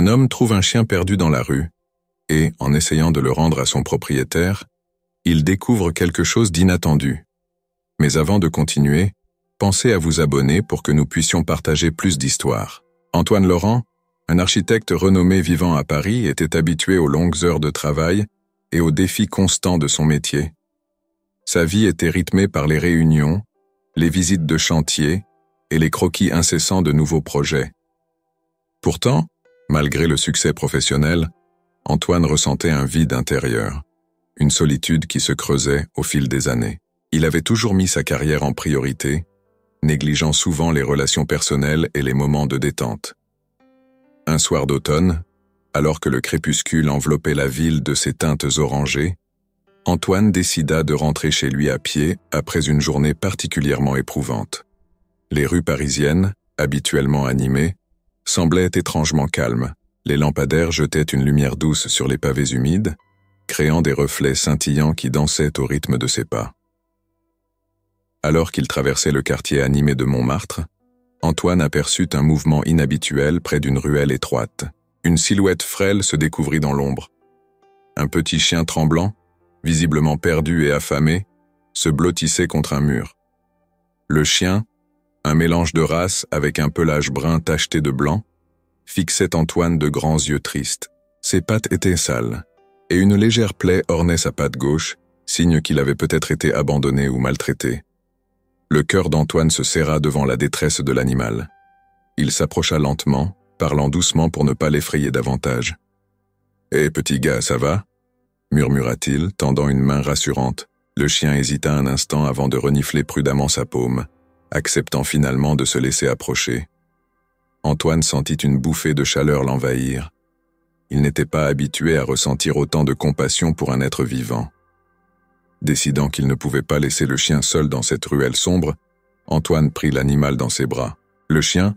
Un homme trouve un chien perdu dans la rue et, en essayant de le rendre à son propriétaire, il découvre quelque chose d'inattendu. Mais avant de continuer, pensez à vous abonner pour que nous puissions partager plus d'histoires. Antoine Laurent, un architecte renommé vivant à Paris, était habitué aux longues heures de travail et aux défis constants de son métier. Sa vie était rythmée par les réunions, les visites de chantier et les croquis incessants de nouveaux projets. Pourtant, malgré le succès professionnel, Antoine ressentait un vide intérieur, une solitude qui se creusait au fil des années. Il avait toujours mis sa carrière en priorité, négligeant souvent les relations personnelles et les moments de détente. Un soir d'automne, alors que le crépuscule enveloppait la ville de ses teintes orangées, Antoine décida de rentrer chez lui à pied après une journée particulièrement éprouvante. Les rues parisiennes, habituellement animées, semblaient étrangement calmes. Les lampadaires jetaient une lumière douce sur les pavés humides, créant des reflets scintillants qui dansaient au rythme de ses pas. Alors qu'il traversait le quartier animé de Montmartre, Antoine aperçut un mouvement inhabituel près d'une ruelle étroite. Une silhouette frêle se découvrit dans l'ombre. Un petit chien tremblant, visiblement perdu et affamé, se blottissait contre un mur. Le chien, un mélange de race avec un pelage brun tacheté de blanc, fixait Antoine de grands yeux tristes. Ses pattes étaient sales, et une légère plaie ornait sa patte gauche, signe qu'il avait peut-être été abandonné ou maltraité. Le cœur d'Antoine se serra devant la détresse de l'animal. Il s'approcha lentement, parlant doucement pour ne pas l'effrayer davantage. « Hé, petit gars, ça va ?» murmura-t-il, tendant une main rassurante. Le chien hésita un instant avant de renifler prudemment sa paume, acceptant finalement de se laisser approcher. Antoine sentit une bouffée de chaleur l'envahir. Il n'était pas habitué à ressentir autant de compassion pour un être vivant. Décidant qu'il ne pouvait pas laisser le chien seul dans cette ruelle sombre, Antoine prit l'animal dans ses bras. Le chien,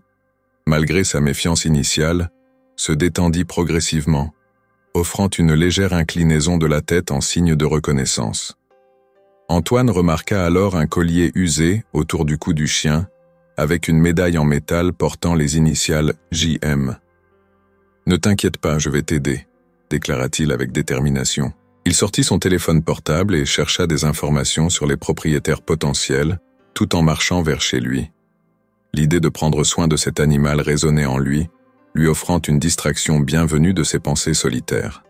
malgré sa méfiance initiale, se détendit progressivement, offrant une légère inclinaison de la tête en signe de reconnaissance. Antoine remarqua alors un collier usé autour du cou du chien, avec une médaille en métal portant les initiales JM. « Ne t'inquiète pas, je vais t'aider », déclara-t-il avec détermination. Il sortit son téléphone portable et chercha des informations sur les propriétaires potentiels, tout en marchant vers chez lui. L'idée de prendre soin de cet animal résonnait en lui, lui offrant une distraction bienvenue de ses pensées solitaires.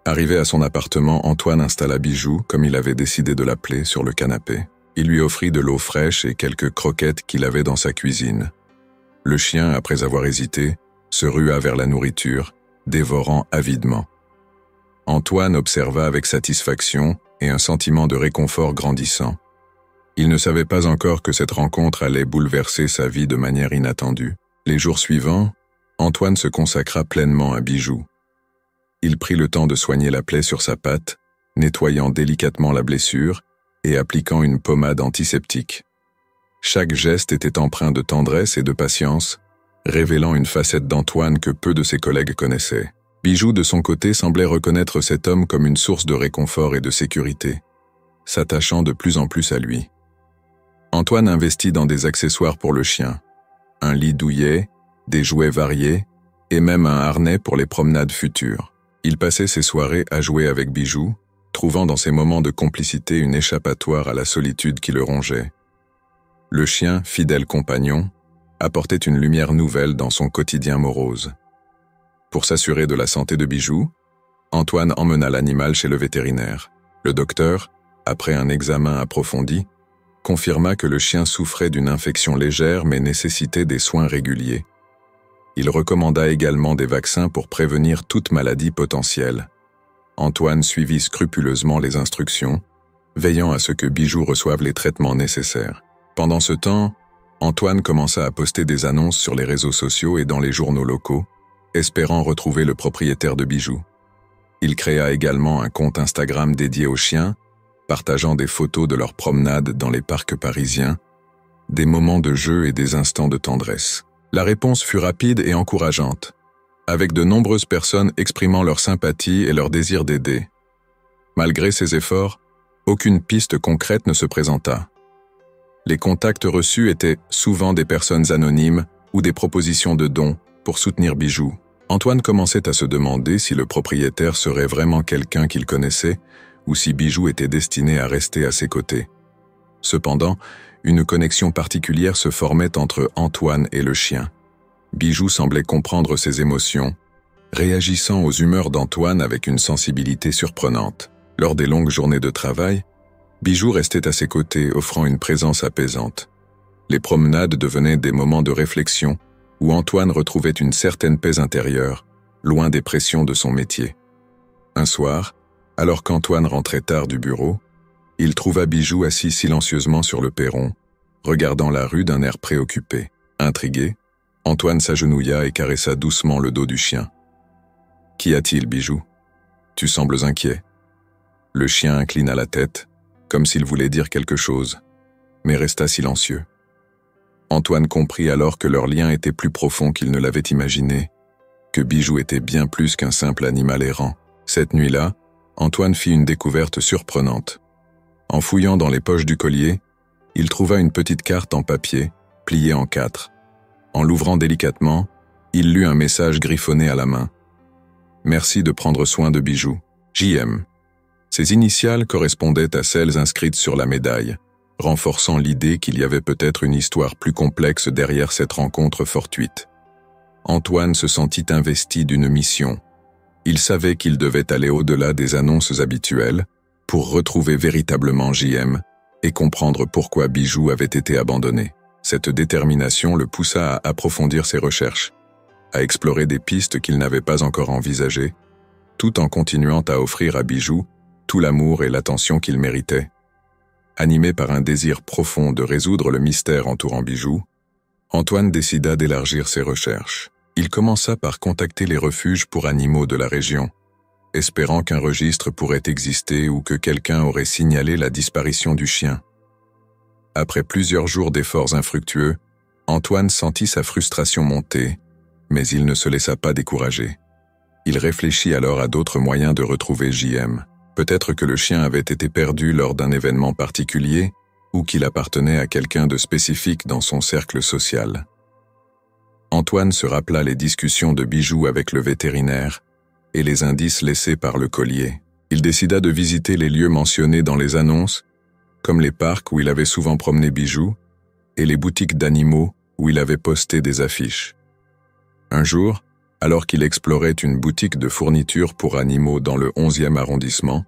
Arrivé à son appartement, Antoine installa Bijou, comme il avait décidé de l'appeler, sur le canapé. Il lui offrit de l'eau fraîche et quelques croquettes qu'il avait dans sa cuisine. Le chien, après avoir hésité, se rua vers la nourriture, dévorant avidement. Antoine observa avec satisfaction et un sentiment de réconfort grandissant. Il ne savait pas encore que cette rencontre allait bouleverser sa vie de manière inattendue. Les jours suivants, Antoine se consacra pleinement à Bijou. Il prit le temps de soigner la plaie sur sa patte, nettoyant délicatement la blessure et appliquant une pommade antiseptique. Chaque geste était empreint de tendresse et de patience, révélant une facette d'Antoine que peu de ses collègues connaissaient. Bijou, de son côté, semblait reconnaître cet homme comme une source de réconfort et de sécurité, s'attachant de plus en plus à lui. Antoine investit dans des accessoires pour le chien, un lit douillet, des jouets variés et même un harnais pour les promenades futures. Il passait ses soirées à jouer avec Bijou, trouvant dans ces moments de complicité une échappatoire à la solitude qui le rongeait. Le chien, fidèle compagnon, apportait une lumière nouvelle dans son quotidien morose. Pour s'assurer de la santé de Bijou, Antoine emmena l'animal chez le vétérinaire. Le docteur, après un examen approfondi, confirma que le chien souffrait d'une infection légère mais nécessitait des soins réguliers. Il recommanda également des vaccins pour prévenir toute maladie potentielle. Antoine suivit scrupuleusement les instructions, veillant à ce que Bijou reçoive les traitements nécessaires. Pendant ce temps, Antoine commença à poster des annonces sur les réseaux sociaux et dans les journaux locaux, espérant retrouver le propriétaire de Bijou. Il créa également un compte Instagram dédié aux chiens, partageant des photos de leurs promenades dans les parcs parisiens, des moments de jeu et des instants de tendresse. La réponse fut rapide et encourageante, avec de nombreuses personnes exprimant leur sympathie et leur désir d'aider. Malgré ces efforts, aucune piste concrète ne se présenta. Les contacts reçus étaient souvent des personnes anonymes ou des propositions de dons pour soutenir Bijou. Antoine commençait à se demander si le propriétaire serait vraiment quelqu'un qu'il connaissait ou si Bijou était destiné à rester à ses côtés. Cependant, une connexion particulière se formait entre Antoine et le chien. Bijou semblait comprendre ses émotions, réagissant aux humeurs d'Antoine avec une sensibilité surprenante. Lors des longues journées de travail, Bijou restait à ses côtés, offrant une présence apaisante. Les promenades devenaient des moments de réflexion où Antoine retrouvait une certaine paix intérieure, loin des pressions de son métier. Un soir, alors qu'Antoine rentrait tard du bureau, il trouva Bijou assis silencieusement sur le perron, regardant la rue d'un air préoccupé. Intrigué, Antoine s'agenouilla et caressa doucement le dos du chien. « Qu'y a-t-il, Bijou ? Tu sembles inquiet. » Le chien inclina la tête, comme s'il voulait dire quelque chose, mais resta silencieux. Antoine comprit alors que leur lien était plus profond qu'il ne l'avait imaginé, que Bijou était bien plus qu'un simple animal errant. Cette nuit-là, Antoine fit une découverte surprenante. En fouillant dans les poches du collier, il trouva une petite carte en papier, pliée en 4. En l'ouvrant délicatement, il lut un message griffonné à la main. « Merci de prendre soin de Bijou. J.M. » Ces initiales correspondaient à celles inscrites sur la médaille, renforçant l'idée qu'il y avait peut-être une histoire plus complexe derrière cette rencontre fortuite. Antoine se sentit investi d'une mission. Il savait qu'il devait aller au-delà des annonces habituelles pour retrouver véritablement J.M. et comprendre pourquoi Bijou avait été abandonné. Cette détermination le poussa à approfondir ses recherches, à explorer des pistes qu'il n'avait pas encore envisagées, tout en continuant à offrir à Bijou tout l'amour et l'attention qu'il méritait. Animé par un désir profond de résoudre le mystère entourant Bijou, Antoine décida d'élargir ses recherches. Il commença par contacter les refuges pour animaux de la région, espérant qu'un registre pourrait exister ou que quelqu'un aurait signalé la disparition du chien. Après plusieurs jours d'efforts infructueux, Antoine sentit sa frustration monter, mais il ne se laissa pas décourager. Il réfléchit alors à d'autres moyens de retrouver J.M. Peut-être que le chien avait été perdu lors d'un événement particulier ou qu'il appartenait à quelqu'un de spécifique dans son cercle social. Antoine se rappela les discussions de Bijou avec le vétérinaire et les indices laissés par le collier. Il décida de visiter les lieux mentionnés dans les annonces, comme les parcs où il avait souvent promené Bijou et les boutiques d'animaux où il avait posté des affiches. Un jour, alors qu'il explorait une boutique de fournitures pour animaux dans le 11e arrondissement,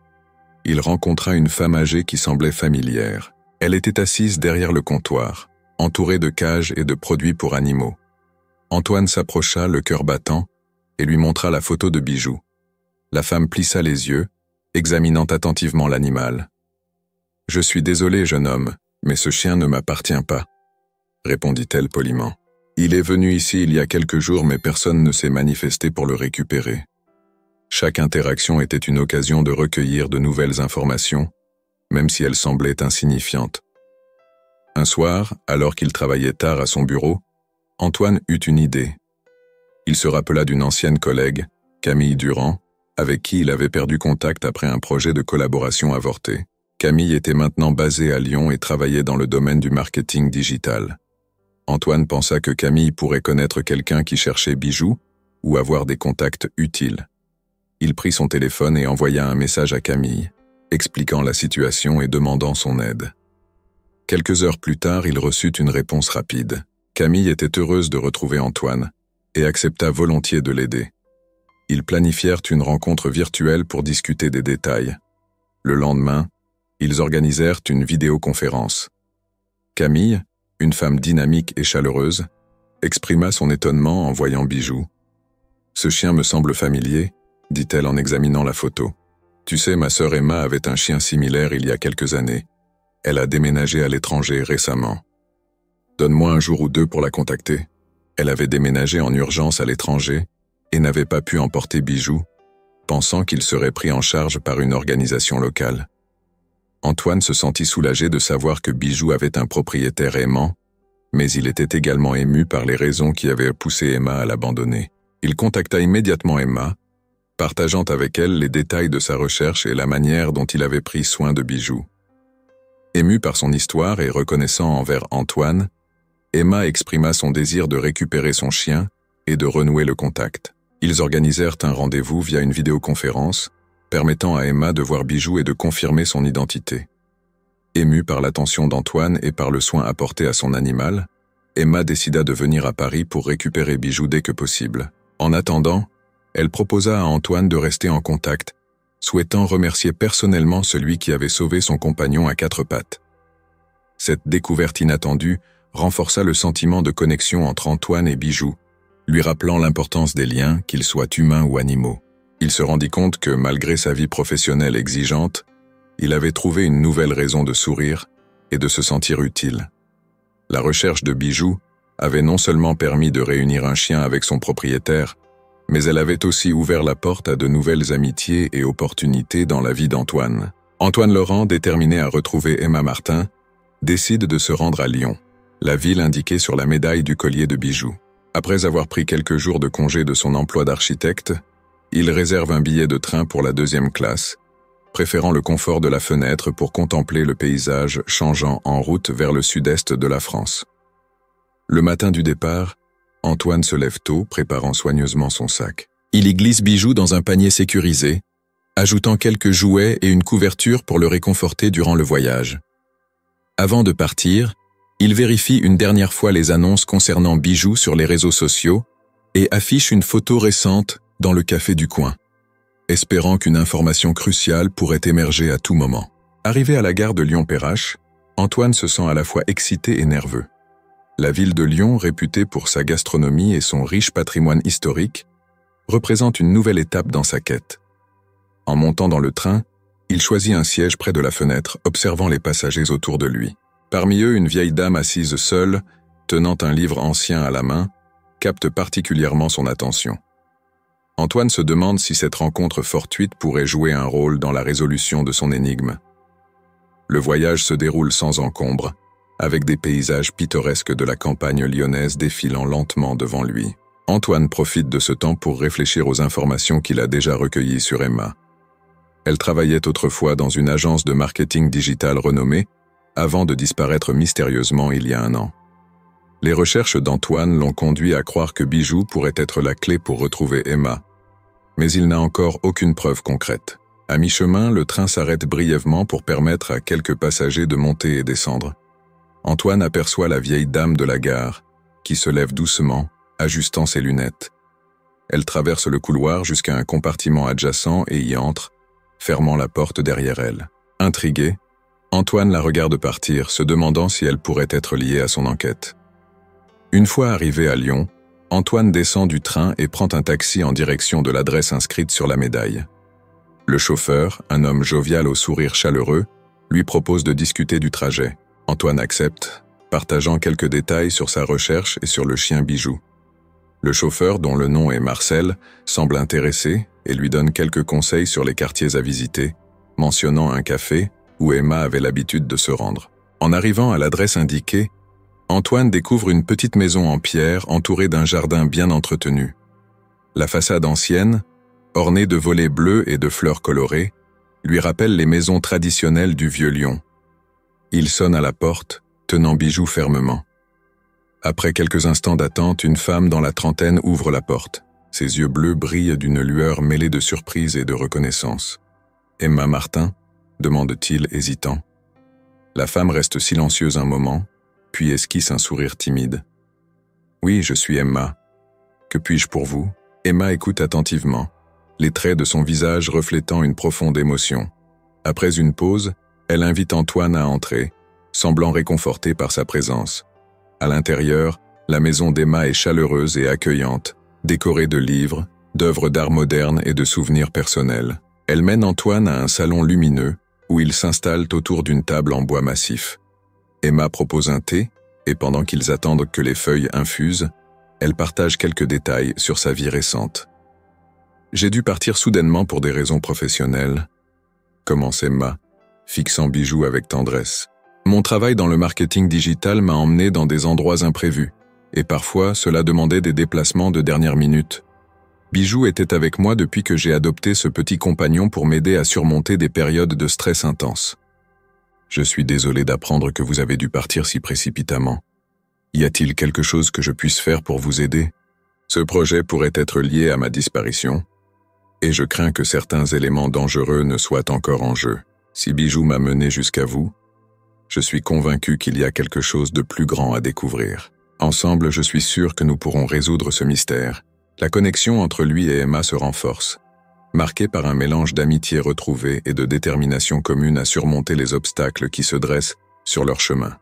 il rencontra une femme âgée qui semblait familière. Elle était assise derrière le comptoir, entourée de cages et de produits pour animaux. Antoine s'approcha, le cœur battant, et lui montra la photo de Bijou. La femme plissa les yeux, examinant attentivement l'animal. « Je suis désolée, jeune homme, mais ce chien ne m'appartient pas, » répondit-elle poliment. « Il est venu ici il y a quelques jours, mais personne ne s'est manifesté pour le récupérer. » Chaque interaction était une occasion de recueillir de nouvelles informations, même si elles semblaient insignifiantes. Un soir, alors qu'il travaillait tard à son bureau, Antoine eut une idée. Il se rappela d'une ancienne collègue, Camille Durand, avec qui il avait perdu contact après un projet de collaboration avorté. Camille était maintenant basée à Lyon et travaillait dans le domaine du marketing digital. Antoine pensa que Camille pourrait connaître quelqu'un qui cherchait Bijou ou avoir des contacts utiles. Il prit son téléphone et envoya un message à Camille, expliquant la situation et demandant son aide. Quelques heures plus tard, il reçut une réponse rapide. Camille était heureuse de retrouver Antoine et accepta volontiers de l'aider. Ils planifièrent une rencontre virtuelle pour discuter des détails. Le lendemain, ils organisèrent une vidéoconférence. Camille, une femme dynamique et chaleureuse, exprima son étonnement en voyant Bijou. « Ce chien me semble familier », dit-elle en examinant la photo. « Tu sais, ma sœur Emma avait un chien similaire il y a quelques années. Elle a déménagé à l'étranger récemment. Donne-moi un jour ou deux pour la contacter. Elle avait déménagé en urgence à l'étranger et n'avait pas pu emporter Bijou, pensant qu'il serait pris en charge par une organisation locale. » Antoine se sentit soulagé de savoir que Bijou avait un propriétaire aimant, mais il était également ému par les raisons qui avaient poussé Emma à l'abandonner. Il contacta immédiatement Emma, partageant avec elle les détails de sa recherche et la manière dont il avait pris soin de Bijou. Émue par son histoire et reconnaissant envers Antoine, Emma exprima son désir de récupérer son chien et de renouer le contact. Ils organisèrent un rendez-vous via une vidéoconférence, permettant à Emma de voir Bijou et de confirmer son identité. Émue par l'attention d'Antoine et par le soin apporté à son animal, Emma décida de venir à Paris pour récupérer Bijou dès que possible. En attendant, elle proposa à Antoine de rester en contact, souhaitant remercier personnellement celui qui avait sauvé son compagnon à quatre pattes. Cette découverte inattendue renforça le sentiment de connexion entre Antoine et Bijou, lui rappelant l'importance des liens, qu'ils soient humains ou animaux. Il se rendit compte que, malgré sa vie professionnelle exigeante, il avait trouvé une nouvelle raison de sourire et de se sentir utile. La recherche de Bijou avait non seulement permis de réunir un chien avec son propriétaire, mais elle avait aussi ouvert la porte à de nouvelles amitiés et opportunités dans la vie d'Antoine. Antoine Laurent, déterminé à retrouver Emma Martin, décide de se rendre à Lyon, la ville indiquée sur la médaille du collier de Bijou. Après avoir pris quelques jours de congé de son emploi d'architecte, il réserve un billet de train pour la 2e classe, préférant le confort de la fenêtre pour contempler le paysage changeant en route vers le sud-est de la France. Le matin du départ, Antoine se lève tôt, préparant soigneusement son sac. Il y glisse Bijou dans un panier sécurisé, ajoutant quelques jouets et une couverture pour le réconforter durant le voyage. Avant de partir, il vérifie une dernière fois les annonces concernant Bijou sur les réseaux sociaux et affiche une photo récente dans le café du coin, espérant qu'une information cruciale pourrait émerger à tout moment. Arrivé à la gare de Lyon-Perrache, Antoine se sent à la fois excité et nerveux. La ville de Lyon, réputée pour sa gastronomie et son riche patrimoine historique, représente une nouvelle étape dans sa quête. En montant dans le train, il choisit un siège près de la fenêtre, observant les passagers autour de lui. Parmi eux, une vieille dame assise seule, tenant un livre ancien à la main, capte particulièrement son attention. Antoine se demande si cette rencontre fortuite pourrait jouer un rôle dans la résolution de son énigme. Le voyage se déroule sans encombre, avec des paysages pittoresques de la campagne lyonnaise défilant lentement devant lui. Antoine profite de ce temps pour réfléchir aux informations qu'il a déjà recueillies sur Emma. Elle travaillait autrefois dans une agence de marketing digital renommée, avant de disparaître mystérieusement il y a un an. Les recherches d'Antoine l'ont conduit à croire que Bijou pourrait être la clé pour retrouver Emma, mais il n'a encore aucune preuve concrète. À mi-chemin, le train s'arrête brièvement pour permettre à quelques passagers de monter et descendre. Antoine aperçoit la vieille dame de la gare, qui se lève doucement, ajustant ses lunettes. Elle traverse le couloir jusqu'à un compartiment adjacent et y entre, fermant la porte derrière elle. Intrigué, Antoine la regarde partir, se demandant si elle pourrait être liée à son enquête. Une fois arrivé à Lyon, Antoine descend du train et prend un taxi en direction de l'adresse inscrite sur la médaille. Le chauffeur, un homme jovial au sourire chaleureux, lui propose de discuter du trajet. Antoine accepte, partageant quelques détails sur sa recherche et sur le chien Bijou. Le chauffeur, dont le nom est Marcel, semble intéressé et lui donne quelques conseils sur les quartiers à visiter, mentionnant un café où Emma avait l'habitude de se rendre. En arrivant à l'adresse indiquée, Antoine découvre une petite maison en pierre entourée d'un jardin bien entretenu. La façade ancienne, ornée de volets bleus et de fleurs colorées, lui rappelle les maisons traditionnelles du vieux Lyon. Il sonne à la porte, tenant Bijou fermement. Après quelques instants d'attente, une femme dans la trentaine ouvre la porte. Ses yeux bleus brillent d'une lueur mêlée de surprise et de reconnaissance. « Emma Martin ?» demande-t-il, hésitant. La femme reste silencieuse un moment, puis esquisse un sourire timide. « Oui, je suis Emma. Que puis-je pour vous ?» Emma écoute attentivement, les traits de son visage reflétant une profonde émotion. Après une pause, elle invite Antoine à entrer, semblant réconfortée par sa présence. À l'intérieur, la maison d'Emma est chaleureuse et accueillante, décorée de livres, d'œuvres d'art moderne et de souvenirs personnels. Elle mène Antoine à un salon lumineux, où ils s'installent autour d'une table en bois massif. Emma propose un thé, et pendant qu'ils attendent que les feuilles infusent, elle partage quelques détails sur sa vie récente. « J'ai dû partir soudainement pour des raisons professionnelles, » commence Emma, fixant Bijou avec tendresse. « Mon travail dans le marketing digital m'a emmené dans des endroits imprévus, et parfois cela demandait des déplacements de dernière minute. Bijou était avec moi depuis que j'ai adopté ce petit compagnon pour m'aider à surmonter des périodes de stress intense. Je suis désolé d'apprendre que vous avez dû partir si précipitamment. Y a-t-il quelque chose que je puisse faire pour vous aider ?» Ce projet pourrait être lié à ma disparition, et je crains que certains éléments dangereux ne soient encore en jeu. Si Bijou m'a mené jusqu'à vous, je suis convaincu qu'il y a quelque chose de plus grand à découvrir. Ensemble, je suis sûr que nous pourrons résoudre ce mystère. La connexion entre lui et Emma se renforce, marquée par un mélange d'amitié retrouvée et de détermination commune à surmonter les obstacles qui se dressent sur leur chemin.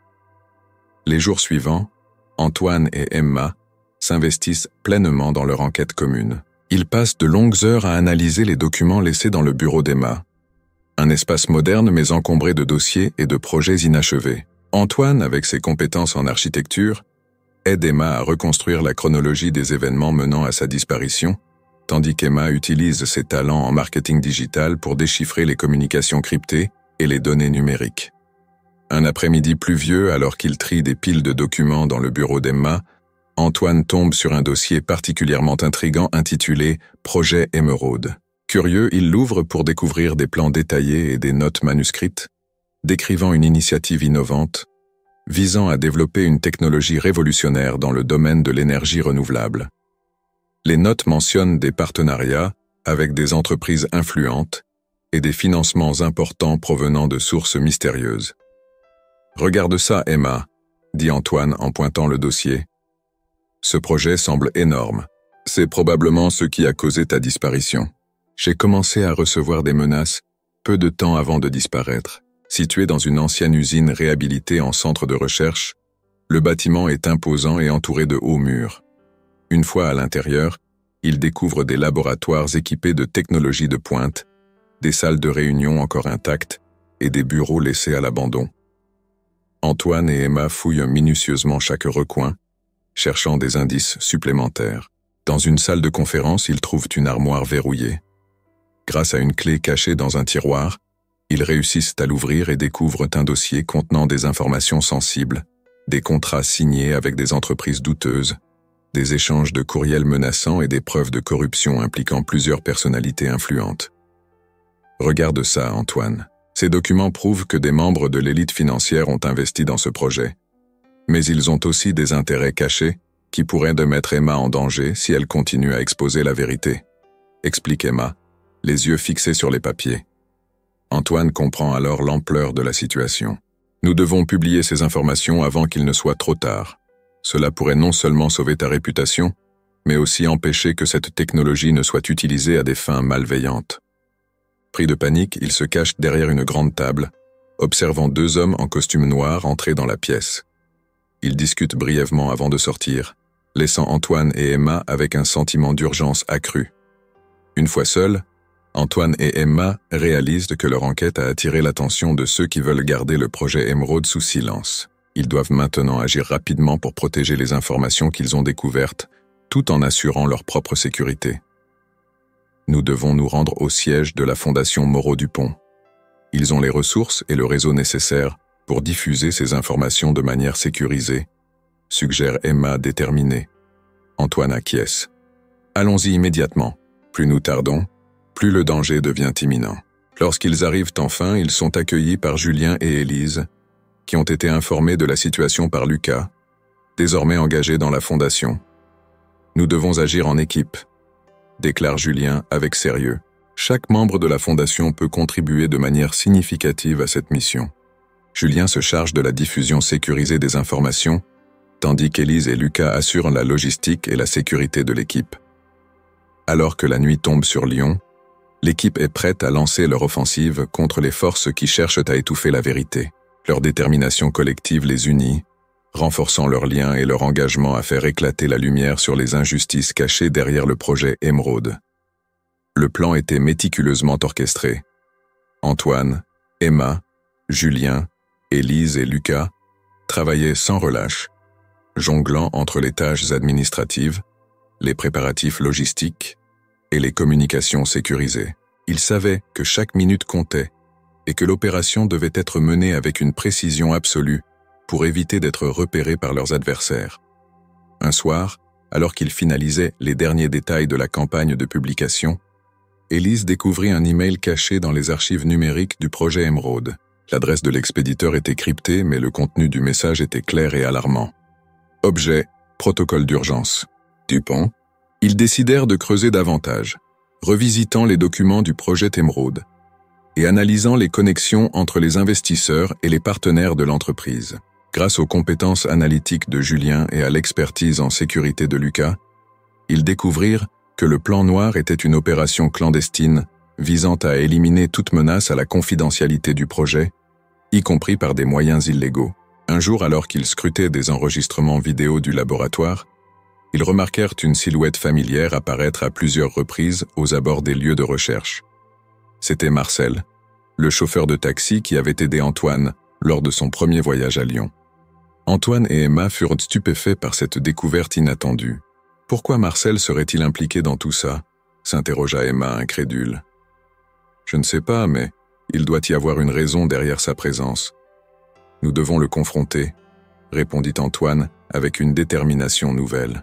Les jours suivants, Antoine et Emma s'investissent pleinement dans leur enquête commune. Ils passent de longues heures à analyser les documents laissés dans le bureau d'Emma, un espace moderne mais encombré de dossiers et de projets inachevés. Antoine, avec ses compétences en architecture, aide Emma à reconstruire la chronologie des événements menant à sa disparition, tandis qu'Emma utilise ses talents en marketing digital pour déchiffrer les communications cryptées et les données numériques. Un après-midi pluvieux, alors qu'il trie des piles de documents dans le bureau d'Emma, Antoine tombe sur un dossier particulièrement intrigant intitulé « Projet Émeraude ». Curieux, il l'ouvre pour découvrir des plans détaillés et des notes manuscrites, décrivant une initiative innovante, visant à développer une technologie révolutionnaire dans le domaine de l'énergie renouvelable. Les notes mentionnent des partenariats avec des entreprises influentes et des financements importants provenant de sources mystérieuses. « Regarde ça, Emma », dit Antoine en pointant le dossier. « Ce projet semble énorme. C'est probablement ce qui a causé ta disparition. J'ai commencé à recevoir des menaces peu de temps avant de disparaître. Situé dans une ancienne usine réhabilitée en centre de recherche, le bâtiment est imposant et entouré de hauts murs. Une fois à l'intérieur, il découvre des laboratoires équipés de technologies de pointe, des salles de réunion encore intactes et des bureaux laissés à l'abandon. Antoine et Emma fouillent minutieusement chaque recoin, cherchant des indices supplémentaires. Dans une salle de conférence, ils trouvent une armoire verrouillée. Grâce à une clé cachée dans un tiroir, ils réussissent à l'ouvrir et découvrent un dossier contenant des informations sensibles, des contrats signés avec des entreprises douteuses, des échanges de courriels menaçants et des preuves de corruption impliquant plusieurs personnalités influentes. Regarde ça, Antoine. Ces documents prouvent que des membres de l'élite financière ont investi dans ce projet. Mais ils ont aussi des intérêts cachés qui pourraient de mettre Emma en danger si elle continue à exposer la vérité. Explique Emma, les yeux fixés sur les papiers. Antoine comprend alors l'ampleur de la situation. Nous devons publier ces informations avant qu'il ne soit trop tard. Cela pourrait non seulement sauver ta réputation, mais aussi empêcher que cette technologie ne soit utilisée à des fins malveillantes. Pris de panique, il se cache derrière une grande table, observant deux hommes en costume noir entrer dans la pièce. Ils discutent brièvement avant de sortir, laissant Antoine et Emma avec un sentiment d'urgence accru. Une fois seuls, Antoine et Emma réalisent que leur enquête a attiré l'attention de ceux qui veulent garder le projet Émeraude sous silence. Ils doivent maintenant agir rapidement pour protéger les informations qu'ils ont découvertes, tout en assurant leur propre sécurité. Nous devons nous rendre au siège de la Fondation Moreau-Dupont. Ils ont les ressources et le réseau nécessaires pour diffuser ces informations de manière sécurisée, suggère Emma déterminée. Antoine acquiesce. Allons-y immédiatement. Plus nous tardons, plus le danger devient imminent. Lorsqu'ils arrivent enfin, ils sont accueillis par Julien et Élise, qui ont été informés de la situation par Lucas, désormais engagé dans la fondation. Nous devons agir en équipe, déclare Julien avec sérieux. Chaque membre de la fondation peut contribuer de manière significative à cette mission. Julien se charge de la diffusion sécurisée des informations, tandis qu'Élise et Lucas assurent la logistique et la sécurité de l'équipe. Alors que la nuit tombe sur Lyon, l'équipe est prête à lancer leur offensive contre les forces qui cherchent à étouffer la vérité. Leur détermination collective les unit, renforçant leurs liens et leur engagement à faire éclater la lumière sur les injustices cachées derrière le projet Émeraude. Le plan était méticuleusement orchestré. Antoine, Emma, Julien, Élise et Lucas travaillaient sans relâche, jonglant entre les tâches administratives, les préparatifs logistiques et les communications sécurisées. Ils savaient que chaque minute comptait et que l'opération devait être menée avec une précision absolue pour éviter d'être repérés par leurs adversaires. Un soir, alors qu'ils finalisaient les derniers détails de la campagne de publication, Élise découvrit un email caché dans les archives numériques du projet Émeraude. L'adresse de l'expéditeur était cryptée, mais le contenu du message était clair et alarmant. Objet, protocole d'urgence. Dupont, Ils décidèrent de creuser davantage, revisitant les documents du projet Emeraude et analysant les connexions entre les investisseurs et les partenaires de l'entreprise. Grâce aux compétences analytiques de Julien et à l'expertise en sécurité de Lucas, ils découvrirent que le plan noir était une opération clandestine visant à éliminer toute menace à la confidentialité du projet, y compris par des moyens illégaux. Un jour, alors qu'ils scrutaient des enregistrements vidéo du laboratoire, ils remarquèrent une silhouette familière apparaître à plusieurs reprises aux abords des lieux de recherche. C'était Marcel, le chauffeur de taxi qui avait aidé Antoine lors de son premier voyage à Lyon. Antoine et Emma furent stupéfaits par cette découverte inattendue. « Pourquoi Marcel serait-il impliqué dans tout ça ?» s'interrogea Emma incrédule. « Je ne sais pas, mais il doit y avoir une raison derrière sa présence. Nous devons le confronter, » répondit Antoine avec une détermination nouvelle.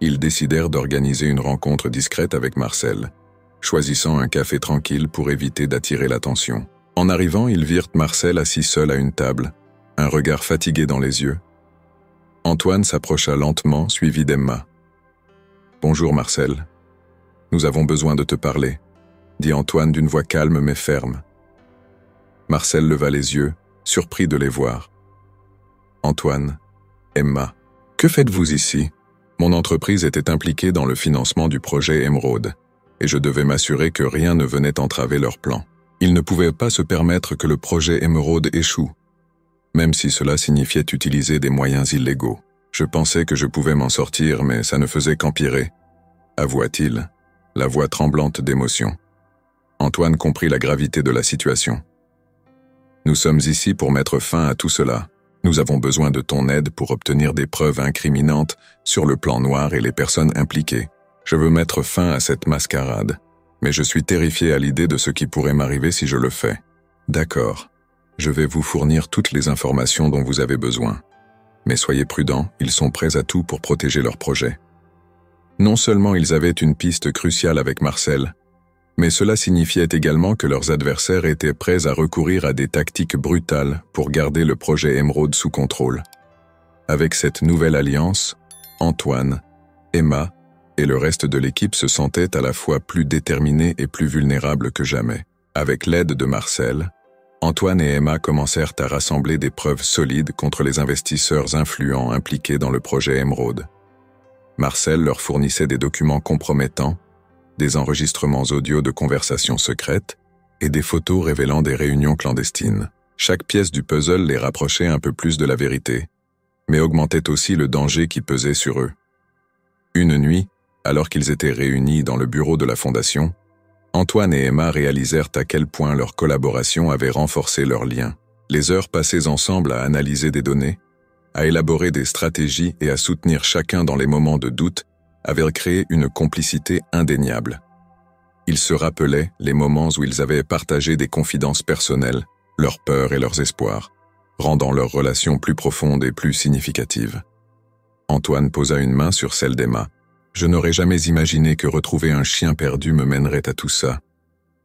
Ils décidèrent d'organiser une rencontre discrète avec Marcel, choisissant un café tranquille pour éviter d'attirer l'attention. En arrivant, ils virent Marcel assis seul à une table, un regard fatigué dans les yeux. Antoine s'approcha lentement, suivi d'Emma. « Bonjour Marcel. Nous avons besoin de te parler, » dit Antoine d'une voix calme mais ferme. Marcel leva les yeux, surpris de les voir. « Antoine, Emma, que faites-vous ici ? Mon entreprise était impliquée dans le financement du projet Emeraude, et je devais m'assurer que rien ne venait entraver leurs plans. Ils ne pouvaient pas se permettre que le projet Emeraude échoue, même si cela signifiait utiliser des moyens illégaux. Je pensais que je pouvais m'en sortir, mais ça ne faisait qu'empirer, avoua-t-il, la voix tremblante d'émotion. Antoine comprit la gravité de la situation. Nous sommes ici pour mettre fin à tout cela. Nous avons besoin de ton aide pour obtenir des preuves incriminantes sur le plan noir et les personnes impliquées. Je veux mettre fin à cette mascarade, mais je suis terrifié à l'idée de ce qui pourrait m'arriver si je le fais. D'accord. Je vais vous fournir toutes les informations dont vous avez besoin. Mais soyez prudents, ils sont prêts à tout pour protéger leur projet. Non seulement ils avaient une piste cruciale avec Marcel, mais cela signifiait également que leurs adversaires étaient prêts à recourir à des tactiques brutales pour garder le projet Emeraude sous contrôle. Avec cette nouvelle alliance, Antoine, Emma et le reste de l'équipe se sentaient à la fois plus déterminés et plus vulnérables que jamais. Avec l'aide de Marcel, Antoine et Emma commencèrent à rassembler des preuves solides contre les investisseurs influents impliqués dans le projet Emeraude. Marcel leur fournissait des documents compromettants, des enregistrements audio de conversations secrètes et des photos révélant des réunions clandestines. Chaque pièce du puzzle les rapprochait un peu plus de la vérité, mais augmentait aussi le danger qui pesait sur eux. Une nuit, alors qu'ils étaient réunis dans le bureau de la Fondation, Antoine et Emma réalisèrent à quel point leur collaboration avait renforcé leurs liens. Les heures passées ensemble à analyser des données, à élaborer des stratégies et à soutenir chacun dans les moments de doute avaient créé une complicité indéniable. Ils se rappelaient les moments où ils avaient partagé des confidences personnelles, leurs peurs et leurs espoirs, rendant leur relation plus profonde et plus significative. Antoine posa une main sur celle d'Emma. « Je n'aurais jamais imaginé que retrouver un chien perdu me mènerait à tout ça,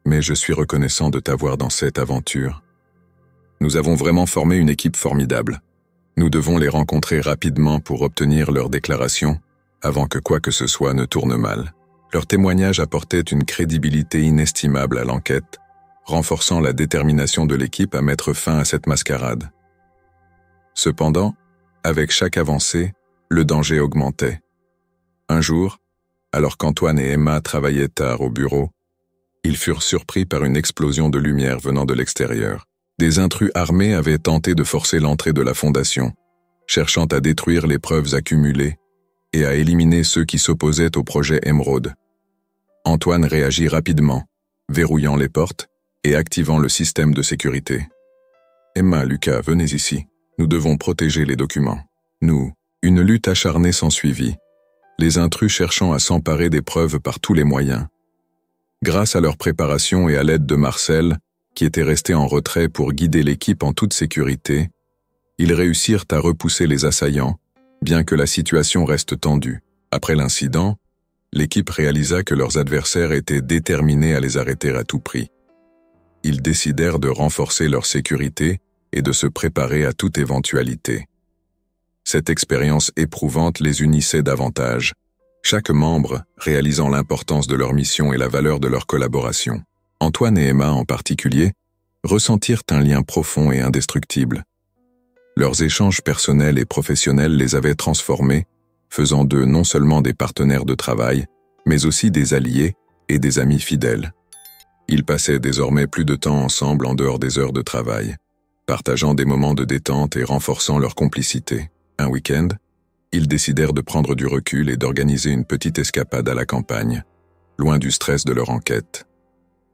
mais je suis reconnaissant de t'avoir dans cette aventure. Nous avons vraiment formé une équipe formidable. Nous devons les rencontrer rapidement pour obtenir leur déclaration, avant que quoi que ce soit ne tourne mal. » Leur témoignage apportait une crédibilité inestimable à l'enquête, renforçant la détermination de l'équipe à mettre fin à cette mascarade. Cependant, avec chaque avancée, le danger augmentait. Un jour, alors qu'Antoine et Emma travaillaient tard au bureau, ils furent surpris par une explosion de lumière venant de l'extérieur. Des intrus armés avaient tenté de forcer l'entrée de la fondation, cherchant à détruire les preuves accumulées et à éliminer ceux qui s'opposaient au projet Emeraude. Antoine réagit rapidement, verrouillant les portes et activant le système de sécurité. « Emma, Lucas, venez ici. Nous devons protéger les documents. » Une lutte acharnée s'ensuivit, les intrus cherchant à s'emparer des preuves par tous les moyens. Grâce à leur préparation et à l'aide de Marcel, qui était resté en retrait pour guider l'équipe en toute sécurité, ils réussirent à repousser les assaillants, bien que la situation reste tendue. Après l'incident, l'équipe réalisa que leurs adversaires étaient déterminés à les arrêter à tout prix. Ils décidèrent de renforcer leur sécurité et de se préparer à toute éventualité. Cette expérience éprouvante les unissait davantage, chaque membre réalisant l'importance de leur mission et la valeur de leur collaboration. Antoine et Emma en particulier ressentirent un lien profond et indestructible. Leurs échanges personnels et professionnels les avaient transformés, faisant d'eux non seulement des partenaires de travail, mais aussi des alliés et des amis fidèles. Ils passaient désormais plus de temps ensemble en dehors des heures de travail, partageant des moments de détente et renforçant leur complicité. Un week-end, ils décidèrent de prendre du recul et d'organiser une petite escapade à la campagne, loin du stress de leur enquête.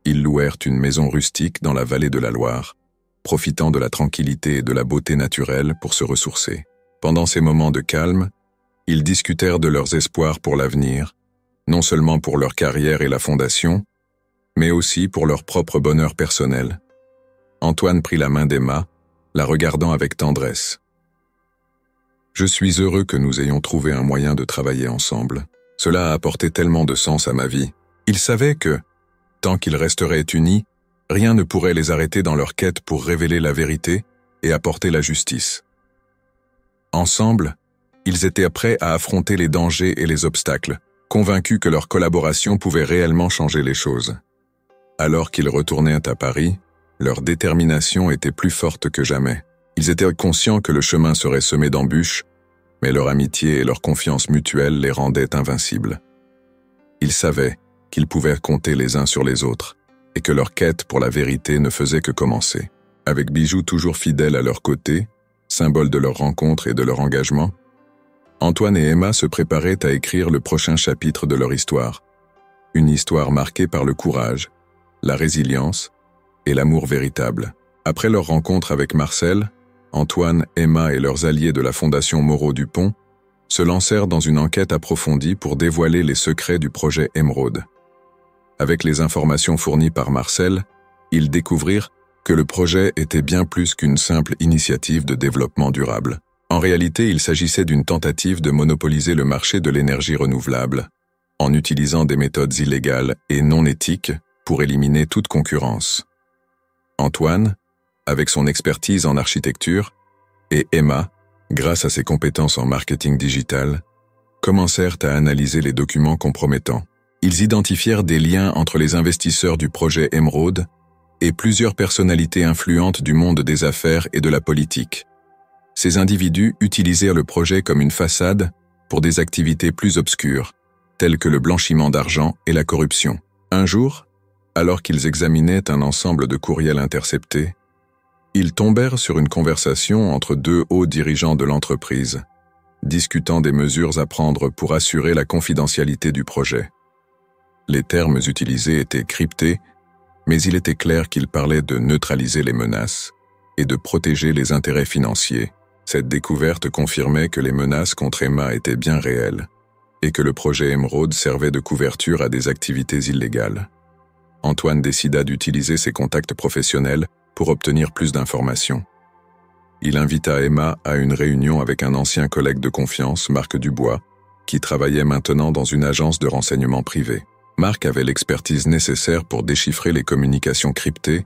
Ils louèrent une maison rustique dans la vallée de la Loire, profitant de la tranquillité et de la beauté naturelle pour se ressourcer. Pendant ces moments de calme, ils discutèrent de leurs espoirs pour l'avenir, non seulement pour leur carrière et la fondation, mais aussi pour leur propre bonheur personnel. Antoine prit la main d'Emma, la regardant avec tendresse. « Je suis heureux que nous ayons trouvé un moyen de travailler ensemble. Cela a apporté tellement de sens à ma vie. Ils savaient que, tant qu'ils resteraient unis, rien ne pourrait les arrêter dans leur quête pour révéler la vérité et apporter la justice. Ensemble, ils étaient prêts à affronter les dangers et les obstacles, convaincus que leur collaboration pouvait réellement changer les choses. Alors qu'ils retournaient à Paris, leur détermination était plus forte que jamais. Ils étaient conscients que le chemin serait semé d'embûches, mais leur amitié et leur confiance mutuelle les rendaient invincibles. Ils savaient qu'ils pouvaient compter les uns sur les autres, et que leur quête pour la vérité ne faisait que commencer. Avec Bijou toujours fidèle à leur côté, symbole de leur rencontre et de leur engagement, Antoine et Emma se préparaient à écrire le prochain chapitre de leur histoire. Une histoire marquée par le courage, la résilience et l'amour véritable. Après leur rencontre avec Marcel, Antoine, Emma et leurs alliés de la Fondation Moreau-Dupont se lancèrent dans une enquête approfondie pour dévoiler les secrets du projet Émeraude. Avec les informations fournies par Marcel, ils découvrirent que le projet était bien plus qu'une simple initiative de développement durable. En réalité, il s'agissait d'une tentative de monopoliser le marché de l'énergie renouvelable, en utilisant des méthodes illégales et non éthiques pour éliminer toute concurrence. Antoine, avec son expertise en architecture, et Emma, grâce à ses compétences en marketing digital, commencèrent à analyser les documents compromettants. Ils identifièrent des liens entre les investisseurs du projet Émeraude et plusieurs personnalités influentes du monde des affaires et de la politique. Ces individus utilisèrent le projet comme une façade pour des activités plus obscures, telles que le blanchiment d'argent et la corruption. Un jour, alors qu'ils examinaient un ensemble de courriels interceptés, ils tombèrent sur une conversation entre deux hauts dirigeants de l'entreprise, discutant des mesures à prendre pour assurer la confidentialité du projet. Les termes utilisés étaient cryptés, mais il était clair qu'ils parlaient de neutraliser les menaces et de protéger les intérêts financiers. Cette découverte confirmait que les menaces contre Emma étaient bien réelles et que le projet Émeraude servait de couverture à des activités illégales. Antoine décida d'utiliser ses contacts professionnels pour obtenir plus d'informations. Il invita Emma à une réunion avec un ancien collègue de confiance, Marc Dubois, qui travaillait maintenant dans une agence de renseignement privée. Marc avait l'expertise nécessaire pour déchiffrer les communications cryptées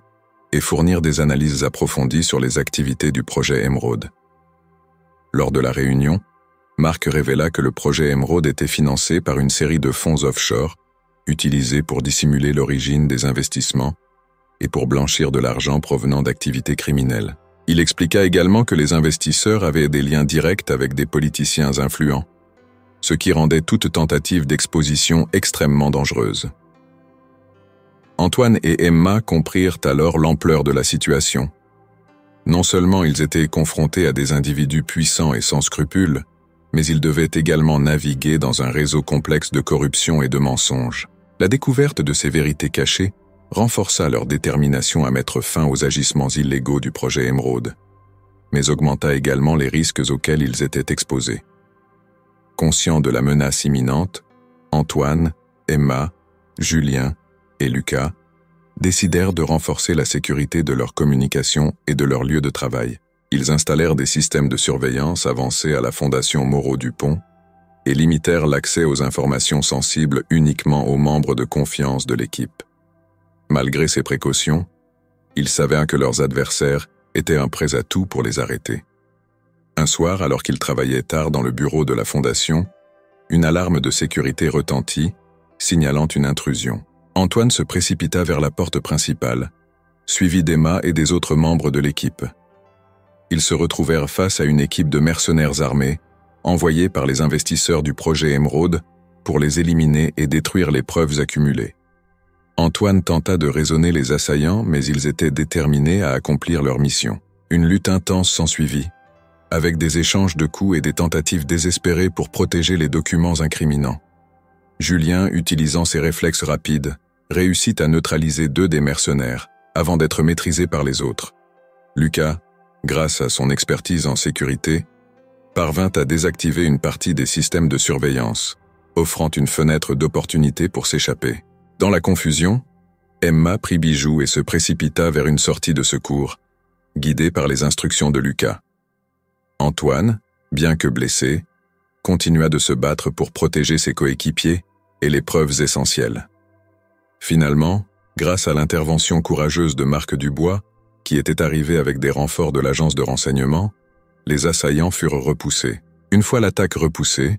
et fournir des analyses approfondies sur les activités du projet Émeraude. Lors de la réunion, Marc révéla que le projet Émeraude était financé par une série de fonds offshore, utilisés pour dissimuler l'origine des investissements et pour blanchir de l'argent provenant d'activités criminelles. Il expliqua également que les investisseurs avaient des liens directs avec des politiciens influents, ce qui rendait toute tentative d'exposition extrêmement dangereuse. Antoine et Emma comprirent alors l'ampleur de la situation. Non seulement ils étaient confrontés à des individus puissants et sans scrupules, mais ils devaient également naviguer dans un réseau complexe de corruption et de mensonges. La découverte de ces vérités cachées renforça leur détermination à mettre fin aux agissements illégaux du projet Émeraude, mais augmenta également les risques auxquels ils étaient exposés. Conscients de la menace imminente, Antoine, Emma, Julien et Lucas décidèrent de renforcer la sécurité de leur communication et de leur lieu de travail. Ils installèrent des systèmes de surveillance avancés à la Fondation Moreau-Dupont et limitèrent l'accès aux informations sensibles uniquement aux membres de confiance de l'équipe. Malgré ces précautions, ils savaient que leurs adversaires étaient un prêt à tout pour les arrêter. Un soir, alors qu'ils travaillaient tard dans le bureau de la Fondation, une alarme de sécurité retentit, signalant une intrusion. Antoine se précipita vers la porte principale, suivi d'Emma et des autres membres de l'équipe. Ils se retrouvèrent face à une équipe de mercenaires armés, envoyés par les investisseurs du projet Émeraude pour les éliminer et détruire les preuves accumulées. Antoine tenta de raisonner les assaillants, mais ils étaient déterminés à accomplir leur mission. Une lutte intense s'ensuivit, avec des échanges de coups et des tentatives désespérées pour protéger les documents incriminants. Julien, utilisant ses réflexes rapides, réussit à neutraliser 2 des mercenaires, avant d'être maîtrisé par les autres. Lucas, grâce à son expertise en sécurité, parvint à désactiver une partie des systèmes de surveillance, offrant une fenêtre d'opportunité pour s'échapper. Dans la confusion, Emma prit Bijou et se précipita vers une sortie de secours, guidée par les instructions de Lucas. Antoine, bien que blessé, continua de se battre pour protéger ses coéquipiers et les preuves essentielles. Finalement, grâce à l'intervention courageuse de Marc Dubois, qui était arrivé avec des renforts de l'agence de renseignement, les assaillants furent repoussés. Une fois l'attaque repoussée,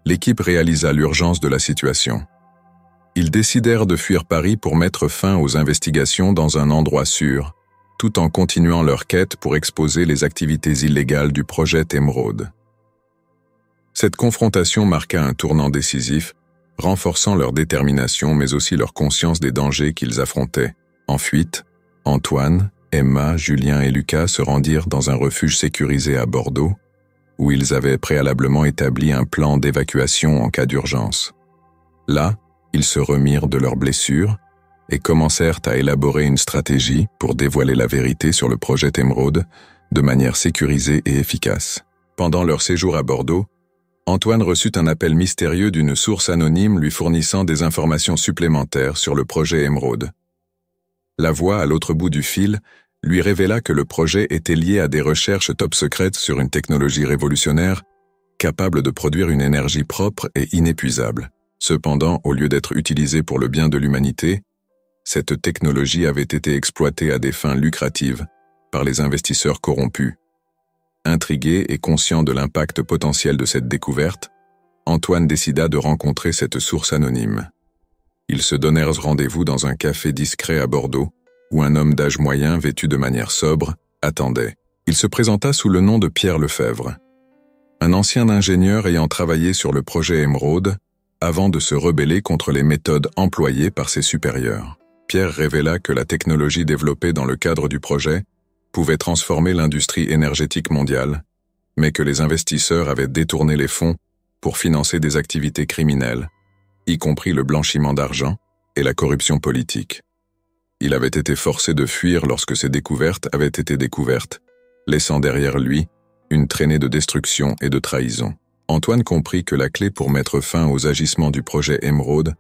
l'équipe réalisa l'urgence de la situation. Ils décidèrent de fuir Paris pour mettre fin aux investigations dans un endroit sûr, tout en continuant leur quête pour exposer les activités illégales du projet Émeraude. Cette confrontation marqua un tournant décisif, renforçant leur détermination mais aussi leur conscience des dangers qu'ils affrontaient. En fuite, Antoine, Emma, Julien et Lucas se rendirent dans un refuge sécurisé à Bordeaux, où ils avaient préalablement établi un plan d'évacuation en cas d'urgence. Là, ils se remirent de leurs blessures et commencèrent à élaborer une stratégie pour dévoiler la vérité sur le projet Émeraude de manière sécurisée et efficace. Pendant leur séjour à Bordeaux, Antoine reçut un appel mystérieux d'une source anonyme lui fournissant des informations supplémentaires sur le projet Émeraude. La voix à l'autre bout du fil lui révéla que le projet était lié à des recherches top secrètes sur une technologie révolutionnaire capable de produire une énergie propre et inépuisable. Cependant, au lieu d'être utilisée pour le bien de l'humanité, cette technologie avait été exploitée à des fins lucratives par les investisseurs corrompus. Intrigué et conscient de l'impact potentiel de cette découverte, Antoine décida de rencontrer cette source anonyme. Ils se donnèrent rendez-vous dans un café discret à Bordeaux, où un homme d'âge moyen vêtu de manière sobre attendait. Il se présenta sous le nom de Pierre Lefebvre, un ancien ingénieur ayant travaillé sur le projet Émeraude avant de se rebeller contre les méthodes employées par ses supérieurs. Pierre révéla que la technologie développée dans le cadre du projet pouvait transformer l'industrie énergétique mondiale, mais que les investisseurs avaient détourné les fonds pour financer des activités criminelles, y compris le blanchiment d'argent et la corruption politique. Il avait été forcé de fuir lorsque ces découvertes avaient été découvertes, laissant derrière lui une traînée de destruction et de trahison. Antoine comprit que la clé pour mettre fin aux agissements du projet Émeraude